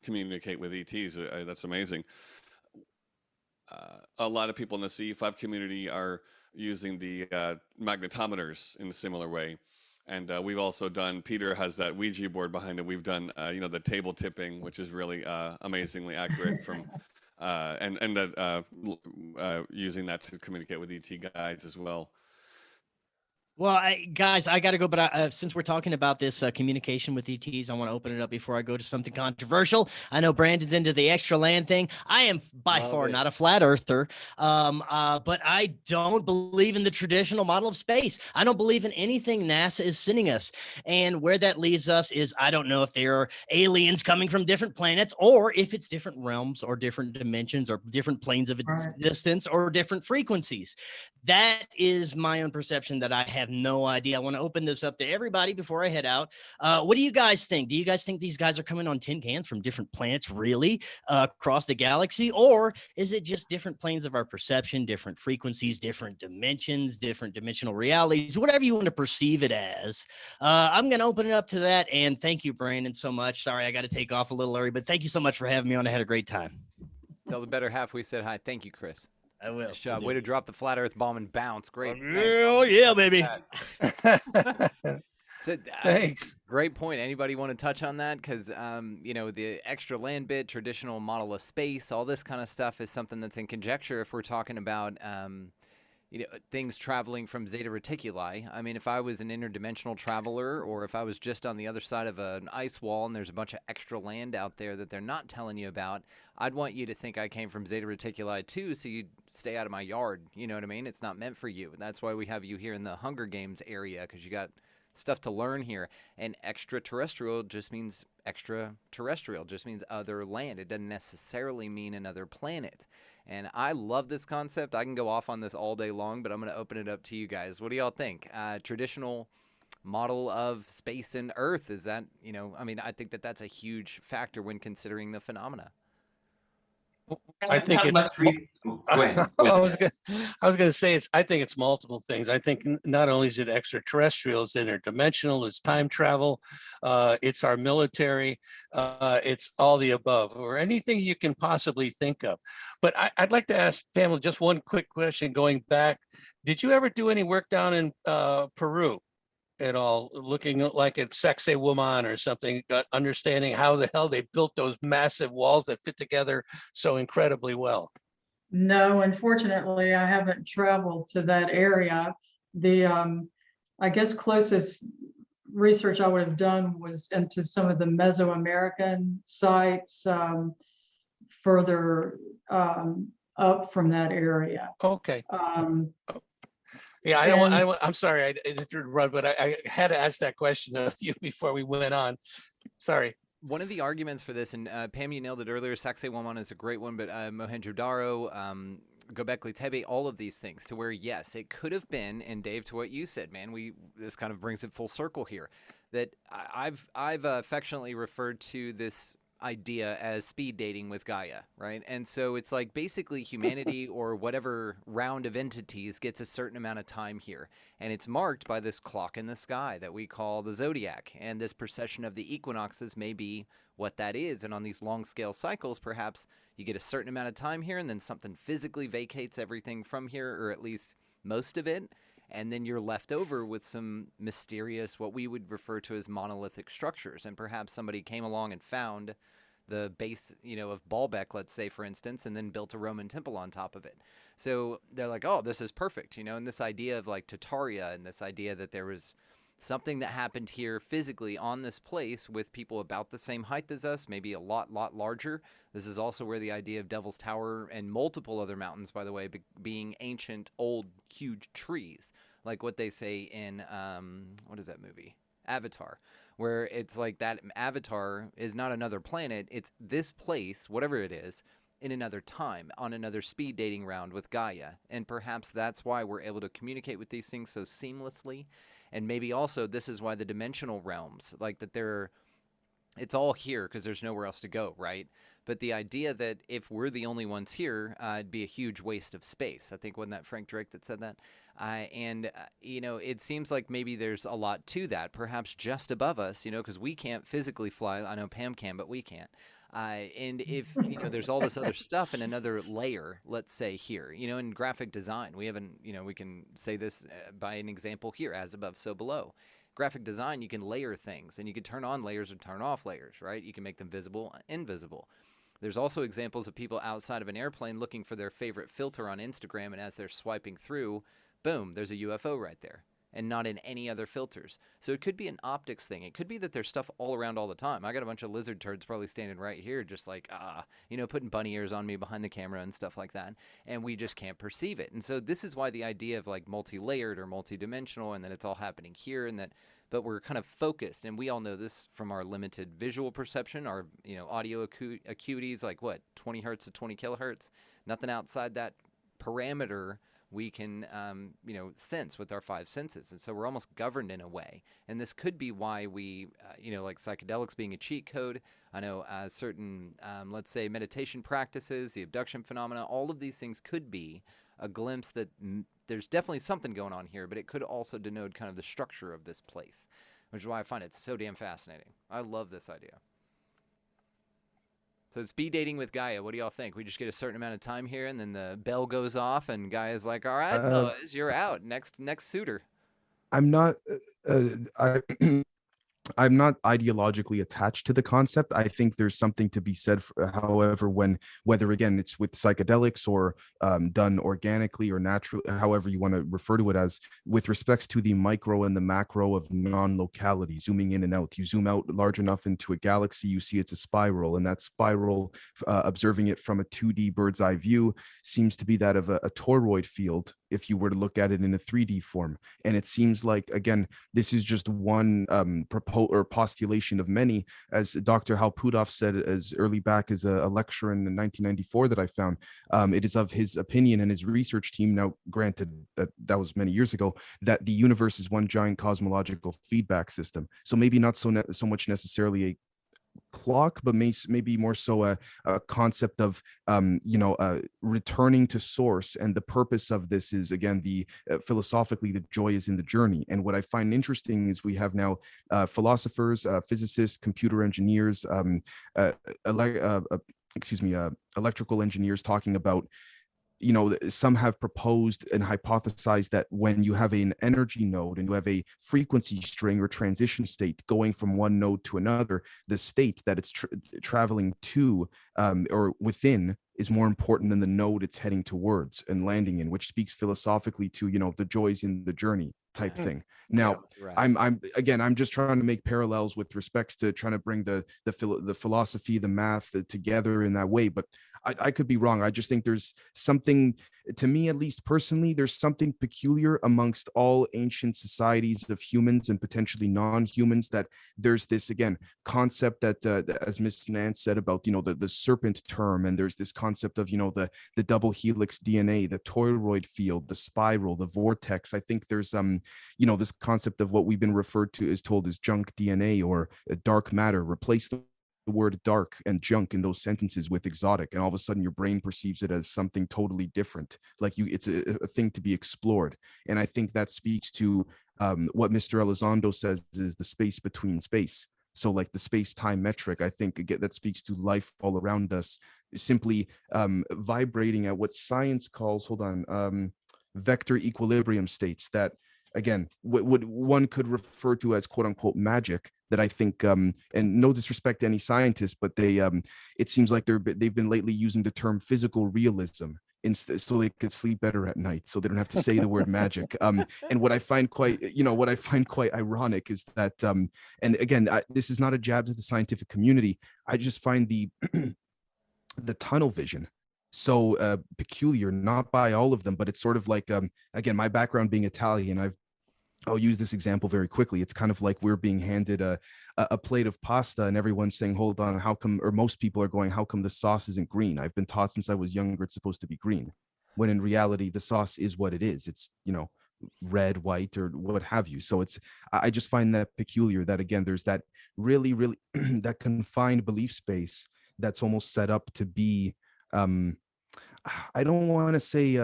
communicate with ETs. That's amazing. A lot of people in the CE5 community are using the magnetometers in a similar way. And we've also done, Peter has that Ouija board behind it. We've done, you know, the table tipping, which is really amazingly accurate from, using that to communicate with ET guides as well. Well, guys, I got to go, but since we're talking about this communication with ETs, I want to open it up before I go to something controversial. I know Brandon's into the extra land thing. I am by far not a flat earther, but I don't believe in the traditional model of space. I don't believe in anything NASA is sending us. And where that leaves us is, I don't know if there are aliens coming from different planets, or if it's different realms or different dimensions or different planes of existence or different frequencies. That is my own perception that I have no idea. I want to open this up to everybody before I head out. What do you guys think? Do you guys think these guys are coming on tin cans from different planets, really, across the galaxy? Or is it just different planes of our perception, different frequencies, different dimensions, different dimensional realities, whatever you want to perceive it as? I'm going to open it up to that. And thank you, Brandon, so much. Sorry, I got to take off a little early, but thank you so much for having me on. I had a great time. Tell the better half we said hi. Thank you, Chris. I will. Nice job. Way to drop the flat earth bomb and bounce. Great. Yeah, baby. Thanks. Great point. Anybody want to touch on that? Because, you know, the extra land bit, traditional model of space, all this kind of stuff is something that's in conjecture if we're talking about, you know, things traveling from Zeta Reticuli. I mean, if I was an interdimensional traveler, or if I was just on the other side of an ice wall and there's a bunch of extra land out there that they're not telling you about, I'd want you to think I came from Zeta Reticuli too, so you'd stay out of my yard. You know what I mean? It's not meant for you. That's why we have you here in the Hunger Games area, because you got stuff to learn here. And extraterrestrial just means extraterrestrial, just means other land. It doesn't necessarily mean another planet. And I love this concept. I can go off on this all day long, but I'm going to open it up to you guys. What do y'all think? Traditional model of space and Earth, is that, you know, I mean, I think that that's a huge factor when considering the phenomena. I think it's. I was going to say I think it's multiple things. I think not only is it extraterrestrial, it's interdimensional, it's time travel, it's our military, it's all the above, or anything you can possibly think of. But I'd like to ask Pamela just one quick question. Going back, did you ever do any work down in Peru at all, looking like at Sacsayhuaman or something, understanding how the hell they built those massive walls that fit together so incredibly well? No, unfortunately, I haven't traveled to that area. The I guess closest research I would have done was into some of the Mesoamerican sites, further up from that area. Okay. Um, Yeah, And- I'm sorry, I didn't run, but I had to ask that question of you before we went on. Sorry. One of the arguments for this, and Pam, you nailed it earlier, Sacsayhuaman is a great one, but Mohenjo-Daro, Göbekli Tepe, all of these things, to where, yes, it could have been, and Dave, to what you said, man, this kind of brings it full circle here, that I've affectionately referred to this idea as speed dating with Gaia, right? And so it's like basically humanity or whatever round of entities gets a certain amount of time here. And it's marked by this clock in the sky that we call the zodiac. And this precession of the equinoxes may be what that is. And on these long scale cycles, perhaps you get a certain amount of time here and then something physically vacates everything from here, or at least most of it. And then you're left over with some mysterious, what we would refer to as monolithic structures. And perhaps somebody came along and found the base, of Baalbek, let's say, for instance, and then built a Roman temple on top of it. So they're like, oh, this is perfect, and this idea of like Tartaria, and this idea that there was something that happened here physically on this place with people about the same height as us, maybe a lot larger. This is also where the idea of Devil's Tower and multiple other mountains, by the way, being ancient, old, huge trees, like what they say in, what is that movie? Avatar, where it's like that Avatar is not another planet, it's this place, whatever it is, in another time, on another speed dating round with Gaia. And perhaps that's why we're able to communicate with these things so seamlessly. And maybe also this is why the dimensional realms, like that it's all here because there's nowhere else to go, right? But the idea that if we're the only ones here, it'd be a huge waste of space. I think wasn't that Frank Drake that said that? It seems like maybe there's a lot to that, perhaps just above us, because we can't physically fly. I know Pam can, but we can't. And if, there's all this other stuff in another layer, let's say here, in graphic design, we haven't, we can say this by an example here, as above, so below. Graphic design, you can layer things, and you can turn on layers or turn off layers, right? You can make them visible, invisible. There's also examples of people outside of an airplane looking for their favorite filter on Instagram, and as they're swiping through, boom, there's a UFO right there, and not in any other filters. So it could be an optics thing. It could be that there's stuff all around all the time. I got a bunch of lizard turds probably standing right here, just like, putting bunny ears on me behind the camera and stuff like that, and we just can't perceive it. And so this is why the idea of like multi-layered or multi-dimensional, and that it's all happening here, and that, but we're kind of focused, and we all know this from our limited visual perception, our audio acuities, like what, 20 hertz to 20 kilohertz, nothing outside that parameter we can sense with our five senses. And so we're almost governed in a way. And this could be why we, like psychedelics being a cheat code. I know certain, let's say, meditation practices, the abduction phenomena, all of these things could be a glimpse that there's definitely something going on here, but it could also denote kind of the structure of this place, which is why I find it so damn fascinating. I love this idea. So speed dating with Gaia, what do y'all think? We just get a certain amount of time here, and then the bell goes off, and Gaia's like, all right, boys, you're out. Next suitor. I'm not I'm not ideologically attached to the concept. I think there's something to be said for, however, whether again it's with psychedelics or done organically or naturally, however you want to refer to it as, with respects to the micro and the macro of non-locality, zooming in and out. You zoom out large enough into a galaxy, you see it's a spiral, and that spiral, observing it from a 2D bird's eye view, seems to be that of a toroid field if you were to look at it in a 3D form. And it seems like, again, this is just one postulation of many. As Dr. Hal Puthoff said as early back as a lecture in 1994 that I found, it is of his opinion and his research team, now granted that was many years ago, that the universe is one giant cosmological feedback system. So maybe not so much necessarily a clock, but maybe more so a concept of returning to source. And the purpose of this is, again, philosophically, the joy is in the journey. And what I find interesting is we have now philosophers, physicists, computer engineers, electrical engineers talking about, some have proposed and hypothesized that when you have an energy node and you have a frequency string or transition state going from one node to another, the state that it's traveling to or within is more important than the node it's heading towards and landing in, which speaks philosophically to, the joys in the journey type thing. Now, yeah, I'm just trying to make parallels with respects to trying to bring the philosophy, the math together in that way. But I could be wrong. I just think there's something, to me at least personally, there's something peculiar amongst all ancient societies of humans and potentially non-humans, that there's this, again, concept that as Miss Nance said about, the serpent term, and there's this concept of, the double helix DNA, the toroid field, the spiral, the vortex. I think there's this concept of what we've been referred to as told as junk DNA or dark matter. Replace the word dark and junk in those sentences with exotic, and all of a sudden your brain perceives it as something totally different, like it's a thing to be explored. And I think that speaks to what Mr. Elizondo says is the space between space. So like the space-time metric, I think again, that speaks to life all around us, simply vibrating at what science calls, vector equilibrium states, that again, what one could refer to as quote unquote magic, that I think, and no disrespect to any scientists, but it seems like they've been lately using the term physical realism so they could sleep better at night, so they don't have to say the word magic. And what I find quite ironic is that, and again, this is not a jab to the scientific community. I just find the tunnel vision so peculiar, not by all of them, but it's sort of like, again, my background being Italian, I'll use this example very quickly. It's kind of like we're being handed a plate of pasta and everyone's saying, hold on, how come, or most people are going, how come the sauce isn't green? I've been taught since I was younger it's supposed to be green, when in reality the sauce is what it is. It's, red, white, or what have you. So I just find that peculiar, that again, there's that really, really that confined belief space that's almost set up to be, I don't want to say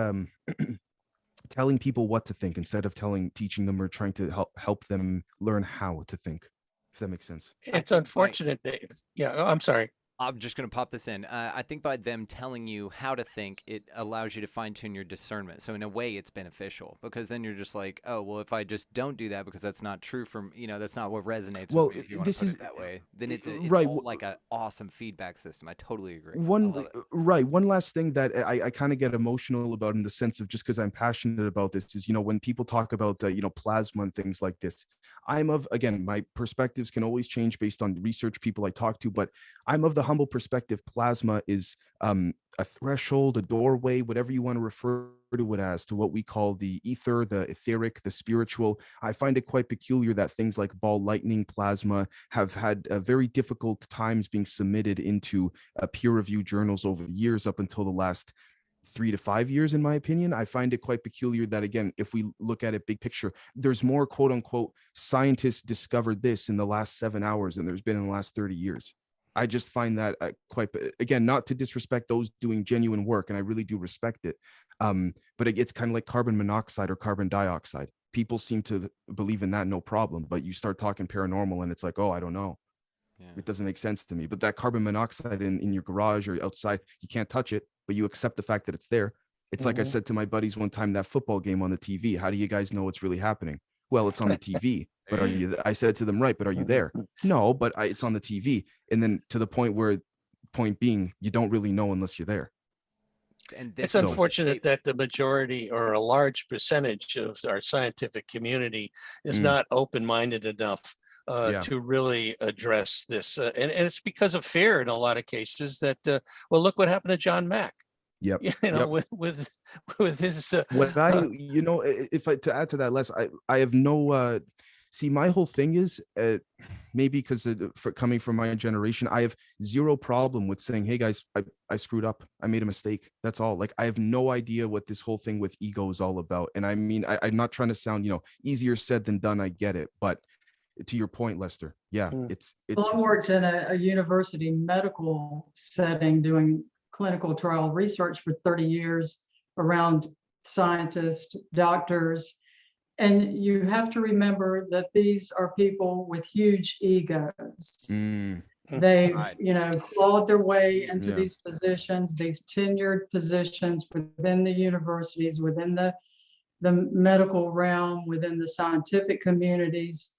telling people what to think instead of teaching them or trying to help them learn how to think, if that makes sense. It's unfortunate that, I'm sorry. I'm just going to pop this in. I think by them telling you how to think, it allows you to fine tune your discernment. So in a way, it's beneficial, because then you're just like, oh, well, if I just don't do that because that's not true from, that's not what resonates with me, if you want to put it that way, then it's right. all like an awesome feedback system. I totally agree. One last thing that I kind of get emotional about, in the sense of, just because I'm passionate about this, is, when people talk about, plasma and things like this, again, my perspectives can always change based on research people I talk to, but I'm of the humble perspective. Plasma is a threshold, a doorway, whatever you want to refer to it as, to what we call the ether, the etheric, the spiritual. I find it quite peculiar that things like ball lightning plasma have had very difficult times being submitted into peer-reviewed journals over the years, up until the last 3 to 5 years, in my opinion. I find it quite peculiar that, again, if we look at it big picture, there's more quote unquote scientists discovered this in the last 7 hours than there's been in the last 30 years. I just find that quite, again, not to disrespect those doing genuine work, and I really do respect it, but it's kind of like carbon monoxide or carbon dioxide. People seem to believe in that, no problem, but you start talking paranormal and it's like, oh, I don't know. Yeah. It doesn't make sense to me. But that carbon monoxide in your garage or outside, you can't touch it, but you accept the fact that it's there. It's like I said to my buddies one time, that football game on the TV, how do you guys know what's really happening? Well, it's on the TV, but are you, I said to them, right, but are you there? No, but it's on the TV. And then to the point being, you don't really know unless you're there. And it's unfortunate that the majority or a large percentage of our scientific community is not open-minded enough to really address this. And it's because of fear in a lot of cases that, well, look what happened to John Mack. Yep. With his to add to that, Les, I have no see, my whole thing is maybe because for coming from my generation, I have zero problem with saying, hey guys, I screwed up, I made a mistake, that's all. Like, I have no idea what this whole thing with ego is all about. And I mean, I'm not trying to sound easier said than done, I get it, but to your point, Lester, it's well, I worked in a university medical setting doing clinical trial research for 30 years around scientists, doctors, and you have to remember that these are people with huge egos. They've clawed their way into these positions, these tenured positions within the universities, within the medical realm, within the scientific communities.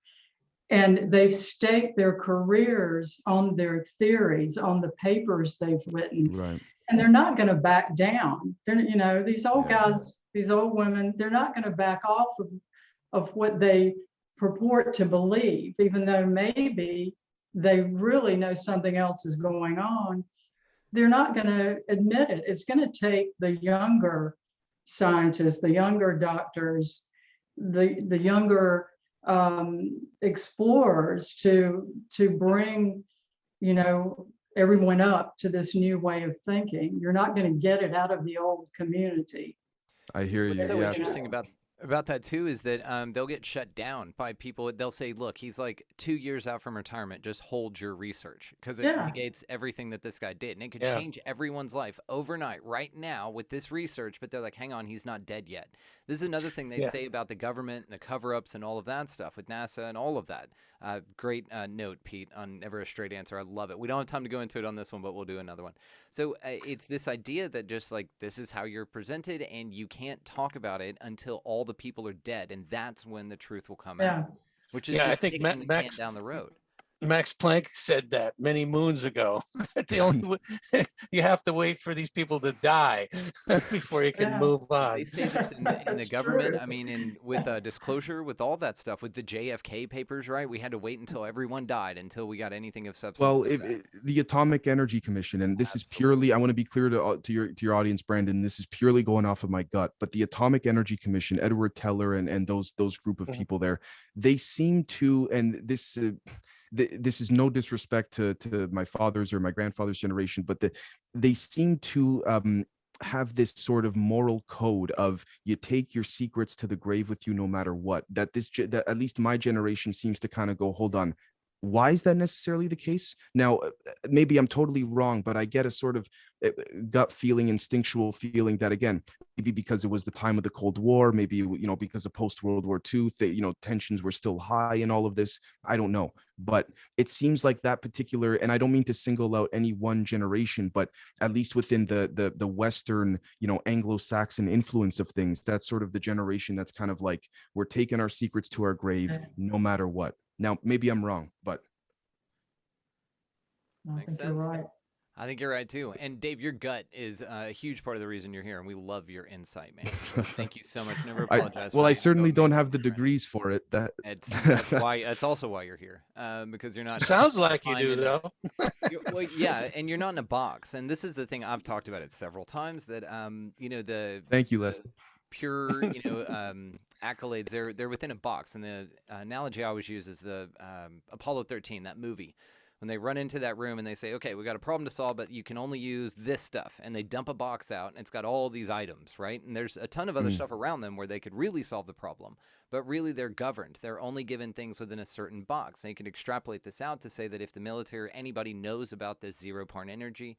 And they've staked their careers on their theories, on the papers they've written. Right. And they're not going to back down. They're, these old guys, these old women, they're not going to back off of what they purport to believe, even though maybe they really know something else is going on. they're not going to admit it. It's going to take the younger scientists, the younger doctors, the younger explorers to bring, you know, everyone up to this new way of thinking. You're not going to get it out of the old community. I hear you. What's so Yeah. interesting about that too is that they'll get shut down by people. They'll say, "Look, he's like 2 years out from retirement. Just hold your research because it Yeah. negates everything that this guy did, and it could Yeah. change everyone's life overnight, right now, with this research." But they're like, "Hang on, he's not dead yet." This is another thing they'd Yeah. say about the government and the cover-ups and all of that stuff with NASA and all of that. Great note, Pete, on Never a Straight Answer. I love it. We don't have time to go into it on this one, but we'll do another one. So it's this idea that just like this is how you're presented, and you can't talk about it until all the people are dead, and that's when the truth will come Yeah. out. Which is Yeah, I just think kicking the can Max down the road. Max Planck said that many moons ago. That the only you have to wait for these people to die before you can Yeah. move They on. say this in the That's government. true. I mean, with disclosure, with all that stuff, with the JFK papers, right? We had to wait until everyone died until we got anything of substance. Well, like that. the Atomic Energy Commission, and this is purely, I want to be clear to your audience, Brandon, this is purely going off of my gut, but the Atomic Energy Commission, Edward Teller and those group of Mhm. people there, they seem to, and this is no disrespect to my father's or my grandfather's generation, but they seem to have this sort of moral code of you take your secrets to the grave with you no matter what. That at least my generation seems to kind of go, hold on, why is that necessarily the case? Now, maybe I'm totally wrong, but I get a sort of gut feeling, instinctual feeling that, again, maybe because it was the time of the Cold War, maybe, you know, because of post-World War II, you know, tensions were still high and all of this. I don't know. But it seems like that particular, and I don't mean to single out any one generation, but at least within the Western, you know, Anglo-Saxon influence of things, that's sort of the generation that's kind of like, we're taking our secrets to our grave no matter what. Now, maybe I'm wrong, but I Makes think you're sense. right. I think you're right too. And Dave, your gut is a huge part of the reason you're here, and we love your insight, man. So thank you so much. Never apologize. for well, I being so certainly don't amazing, have the my friend. degrees for it. That's why. That's also why you're here, because you're not. Sounds like you confined do, in- though. Well, yeah, and you're not in a box. And this is the thing, I've talked about it several times, that you know, the Thank you, Leslie. pure, you know, accolades, they're within a box. And the analogy I always use is the Apollo 13, that movie, when they run into that room and they say, okay, we got a problem to solve, but you can only use this stuff, and they dump a box out and it's got all these items, right? And there's a ton of other stuff around them where they could really solve the problem, but really they're governed. They're only given things within a certain box. And you can extrapolate this out to say that if the military or anybody knows about this zero point energy,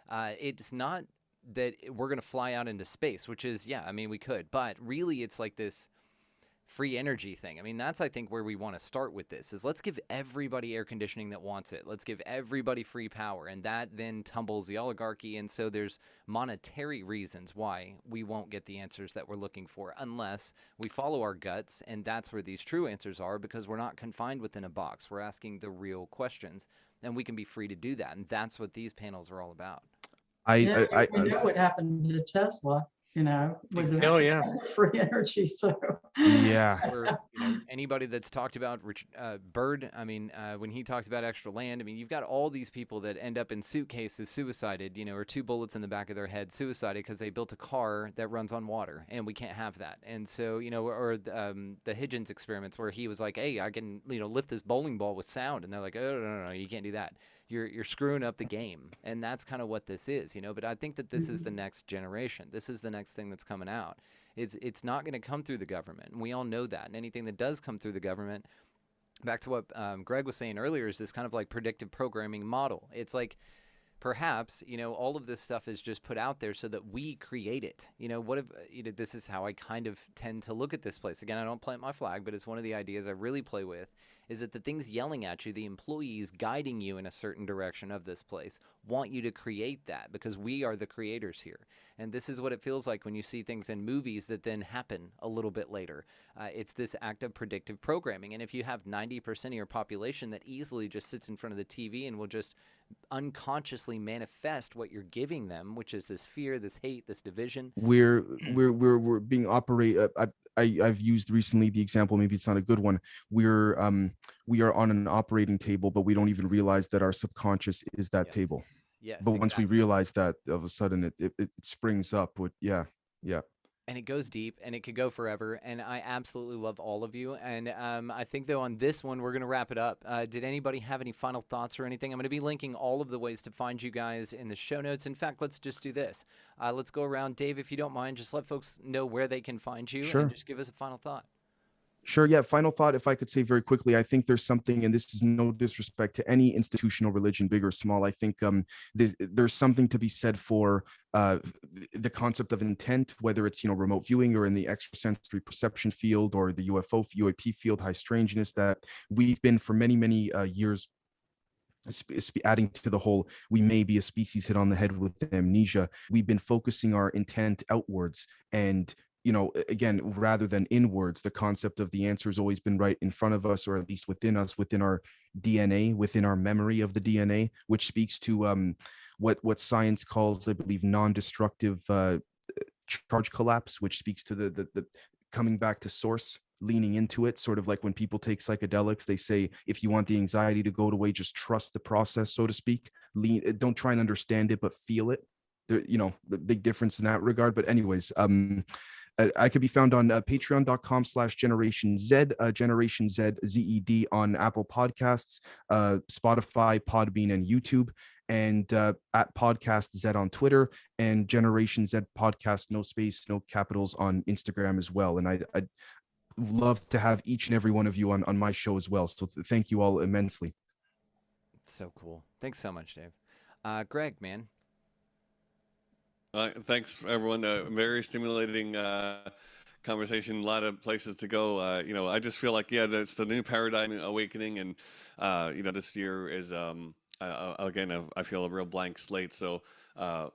it's not that we're going to fly out into space, which is, yeah, I mean, we could, but really it's like this free energy thing. I mean, that's, I think, where we want to start with this, is let's give everybody air conditioning that wants it. Let's give everybody free power. And that then tumbles the oligarchy. And so there's monetary reasons why we won't get the answers that we're looking for unless we follow our guts. And that's where these true answers are, because we're not confined within a box. We're asking the real questions, and we can be free to do that. And that's what these panels are all about. Yeah, we know what happened to Tesla, you know, with the Oh, yeah. free energy. So Yeah. Or, you know, anybody that's talked about Bird, I mean, when he talked about extra land, I mean, you've got all these people that end up in suitcases suicided, you know, or 2 bullets in the back of their head suicided because they built a car that runs on water, and we can't have that. And so, you know, or the Higgins experiments where he was like, hey, I can, you know, lift this bowling ball with sound, and they're like, oh, no, you can't do that. You're screwing up the game. And that's kind of what this is, you know. But I think that this is the next generation. This is the next thing that's coming out. It's not going to come through the government, and we all know that. And anything that does come through the government, back to what Greg was saying earlier, is this kind of like predictive programming model. It's like, perhaps, you know, all of this stuff is just put out there so that we create it. You know, what if, you know, this is how I kind of tend to look at this place. Again, I don't plant my flag, but it's one of the ideas I really play with, is that the things yelling at you, the employees guiding you in a certain direction of this place, want you to create that, because we are the creators here. And this is what it feels like when you see things in movies that then happen a little bit later. It's this act of predictive programming. And if you have 90% of your population that easily just sits in front of the TV and will just unconsciously manifest what you're giving them, which is this fear, this hate, this division. We're being operated. I've used recently the example, maybe it's not a good one. We are on an operating table, but we don't even realize that our subconscious is that table. Yes, but once we exactly. realize that, all of a sudden it springs up with, yeah, yeah. And it goes deep and it could go forever. And I absolutely love all of you. And I think, though, on this one, we're going to wrap it up. Did anybody have any final thoughts or anything? I'm going to be linking all of the ways to find you guys in the show notes. In fact, let's just do this. Let's go around. Dave, if you don't mind, just let folks know where they can find you and Sure. just give us a final thought. Sure. Yeah. Final thought, if I could say very quickly, I think there's something, and this is no disrespect to any institutional religion, big or small. I think there's something to be said for the concept of intent, whether it's, remote viewing or in the extrasensory perception field or the UAP field, high strangeness, that we've been for many, many years adding to the whole, we may be a species hit on the head with amnesia. We've been focusing our intent outwards, and again, rather than inwards. The concept of the answer has always been right in front of us, or at least within us, within our DNA, within our memory of the DNA, which speaks to what science calls, I believe, non-destructive charge collapse, which speaks to the coming back to source, leaning into it. Sort of like when people take psychedelics, they say, if you want the anxiety to go away, just trust the process, so to speak. Don't try and understand it, but feel it. There, the big difference in that regard. But anyways, I could be found on patreon.com/Generation Z, Generation Z, ZED, on Apple Podcasts, Spotify, Podbean, and YouTube, and at Podcast Z on Twitter, and Generation Z Podcast, no space, no capitals, on Instagram as well. And I'd love to have each and every one of you on my show as well. So thank you all immensely. So cool. Thanks so much, Dave. Greg, man. Thanks, everyone. Very stimulating conversation. A lot of places to go. I just feel like, that's the new paradigm awakening, and this year is again, I feel a real blank slate. So and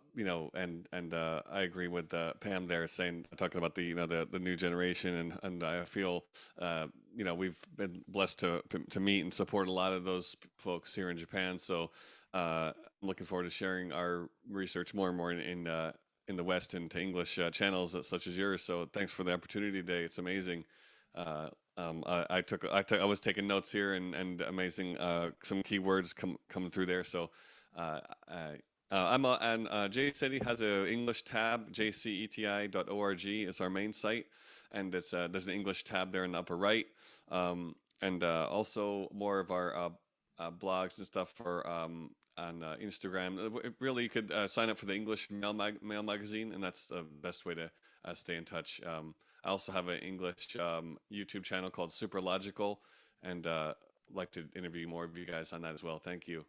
I agree with Pam there, talking about the new generation, and I feel we've been blessed to meet and support a lot of those folks here in Japan. So I'm looking forward to sharing our research more and more in the West into English channels such as yours. So thanks for the opportunity today. It's amazing. I was taking notes here, and amazing some keywords coming through there. So J City has a English tab, jceti.org is our main site, and there's an English tab there in the upper right, and also more of our blogs and stuff for on Instagram. Really, you could sign up for the English mail magazine, and that's the best way to stay in touch. I also have an English YouTube channel called Super Logical, and like to interview more of you guys on that as well. Thank you.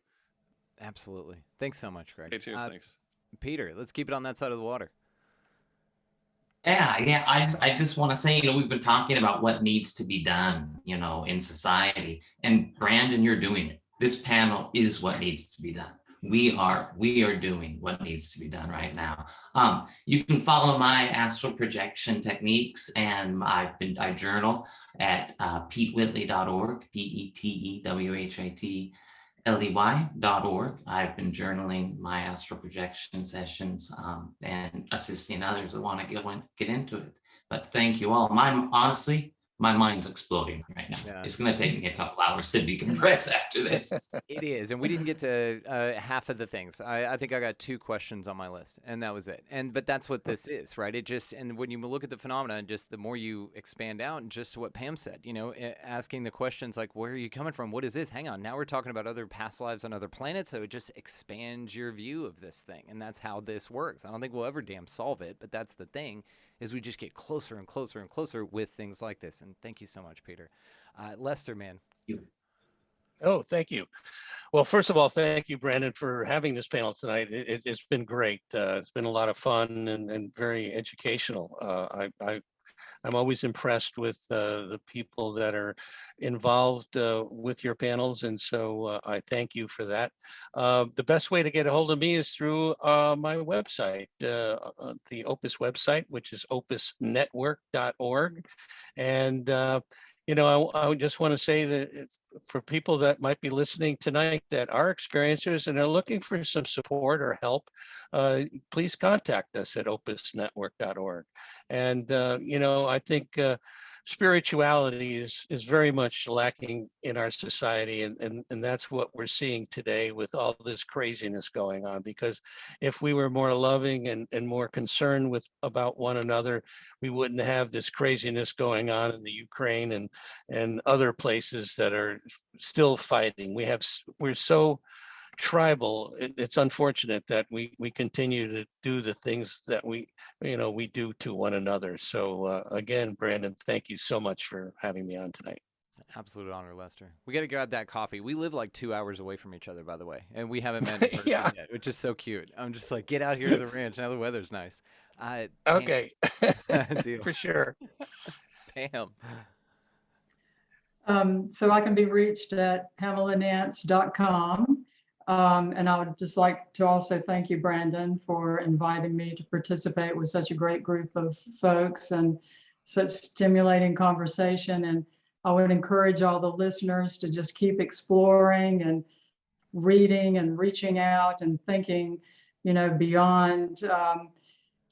Absolutely. Thanks so much, Greg. Hey, cheers. Thanks. Peter, let's keep it on that side of the water. Yeah. I just want to say, we've been talking about what needs to be done, in society, and Brandon, you're doing it. This panel is what needs to be done. We are doing what needs to be done right now. You can follow my astral projection techniques, and I journal at petewhitley.org, PETEWHITLEY.org. I've been journaling my astral projection sessions and assisting others that want to get into it. But thank you all. Honestly, my mind's exploding right now. Yeah. It's going to take me a couple hours to decompress after this. It is. And we didn't get to half of the things. I think I got 2 questions on my list, and that was it. But that's what this is, right? And when you look at the phenomenon, just the more you expand out, and just to what Pam said, asking the questions like, where are you coming from? What is this? Hang on. Now we're talking about other past lives on other planets. So it just expands your view of this thing. And that's how this works. I don't think we'll ever damn solve it, but that's the thing, is we just get closer and closer and closer with things like this. And thank you so much, Peter. Lester, man. Oh, thank you. Well, first of all, thank you, Brandon, for having this panel tonight. It's been great. It's been a lot of fun and very educational. I'm always impressed with the people that are involved with your panels, and so I thank you for that. The best way to get a hold of me is through my website, the Opus website, which is opusnetwork.org. And I just want to say that for people that might be listening tonight that are experiencers and are looking for some support or help, please contact us at opusnetwork.org. And, I think spirituality is very much lacking in our society. And that's what we're seeing today with all this craziness going on. Because if we were more loving and more concerned about one another, we wouldn't have this craziness going on in the Ukraine and other places that are still fighting. We're so tribal. It's unfortunate that we continue to do the things that we do to one another. So again, Brandon, thank you so much for having me on tonight. It's an absolute honor, Lester. We got to grab that coffee. We live like 2 hours away from each other, by the way, and we haven't met in person Yeah. yet, which is so cute. I'm just like, get out here to the ranch now. The weather's nice. Okay. Deal. For sure. Pam. So I can be reached at PamelaNance.com. And I would just like to also thank you, Brandon, for inviting me to participate with such a great group of folks and such stimulating conversation. And I would encourage all the listeners to just keep exploring and reading and reaching out and thinking, beyond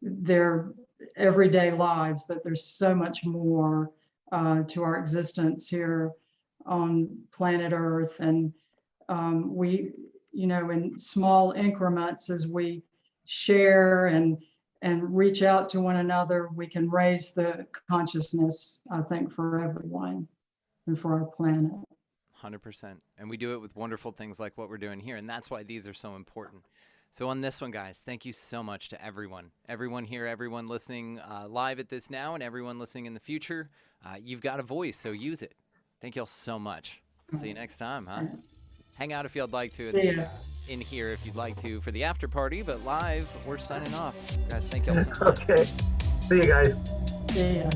their everyday lives, that there's so much more to our existence here on planet Earth. And we, in small increments, as we share and reach out to one another, we can raise the consciousness, I think, for everyone and for our planet. 100%. And we do it with wonderful things like what we're doing here. And that's why these are so important. So on this one, guys, thank you so much to everyone here, everyone listening live at this now, and everyone listening in the future. You've got a voice, so use it. Thank you all so much. See you next time, huh? Hang out if you'd like to in here if you'd like to for the after party, but live, we're signing off. Guys, thank you all so much. Okay. See you guys. See ya.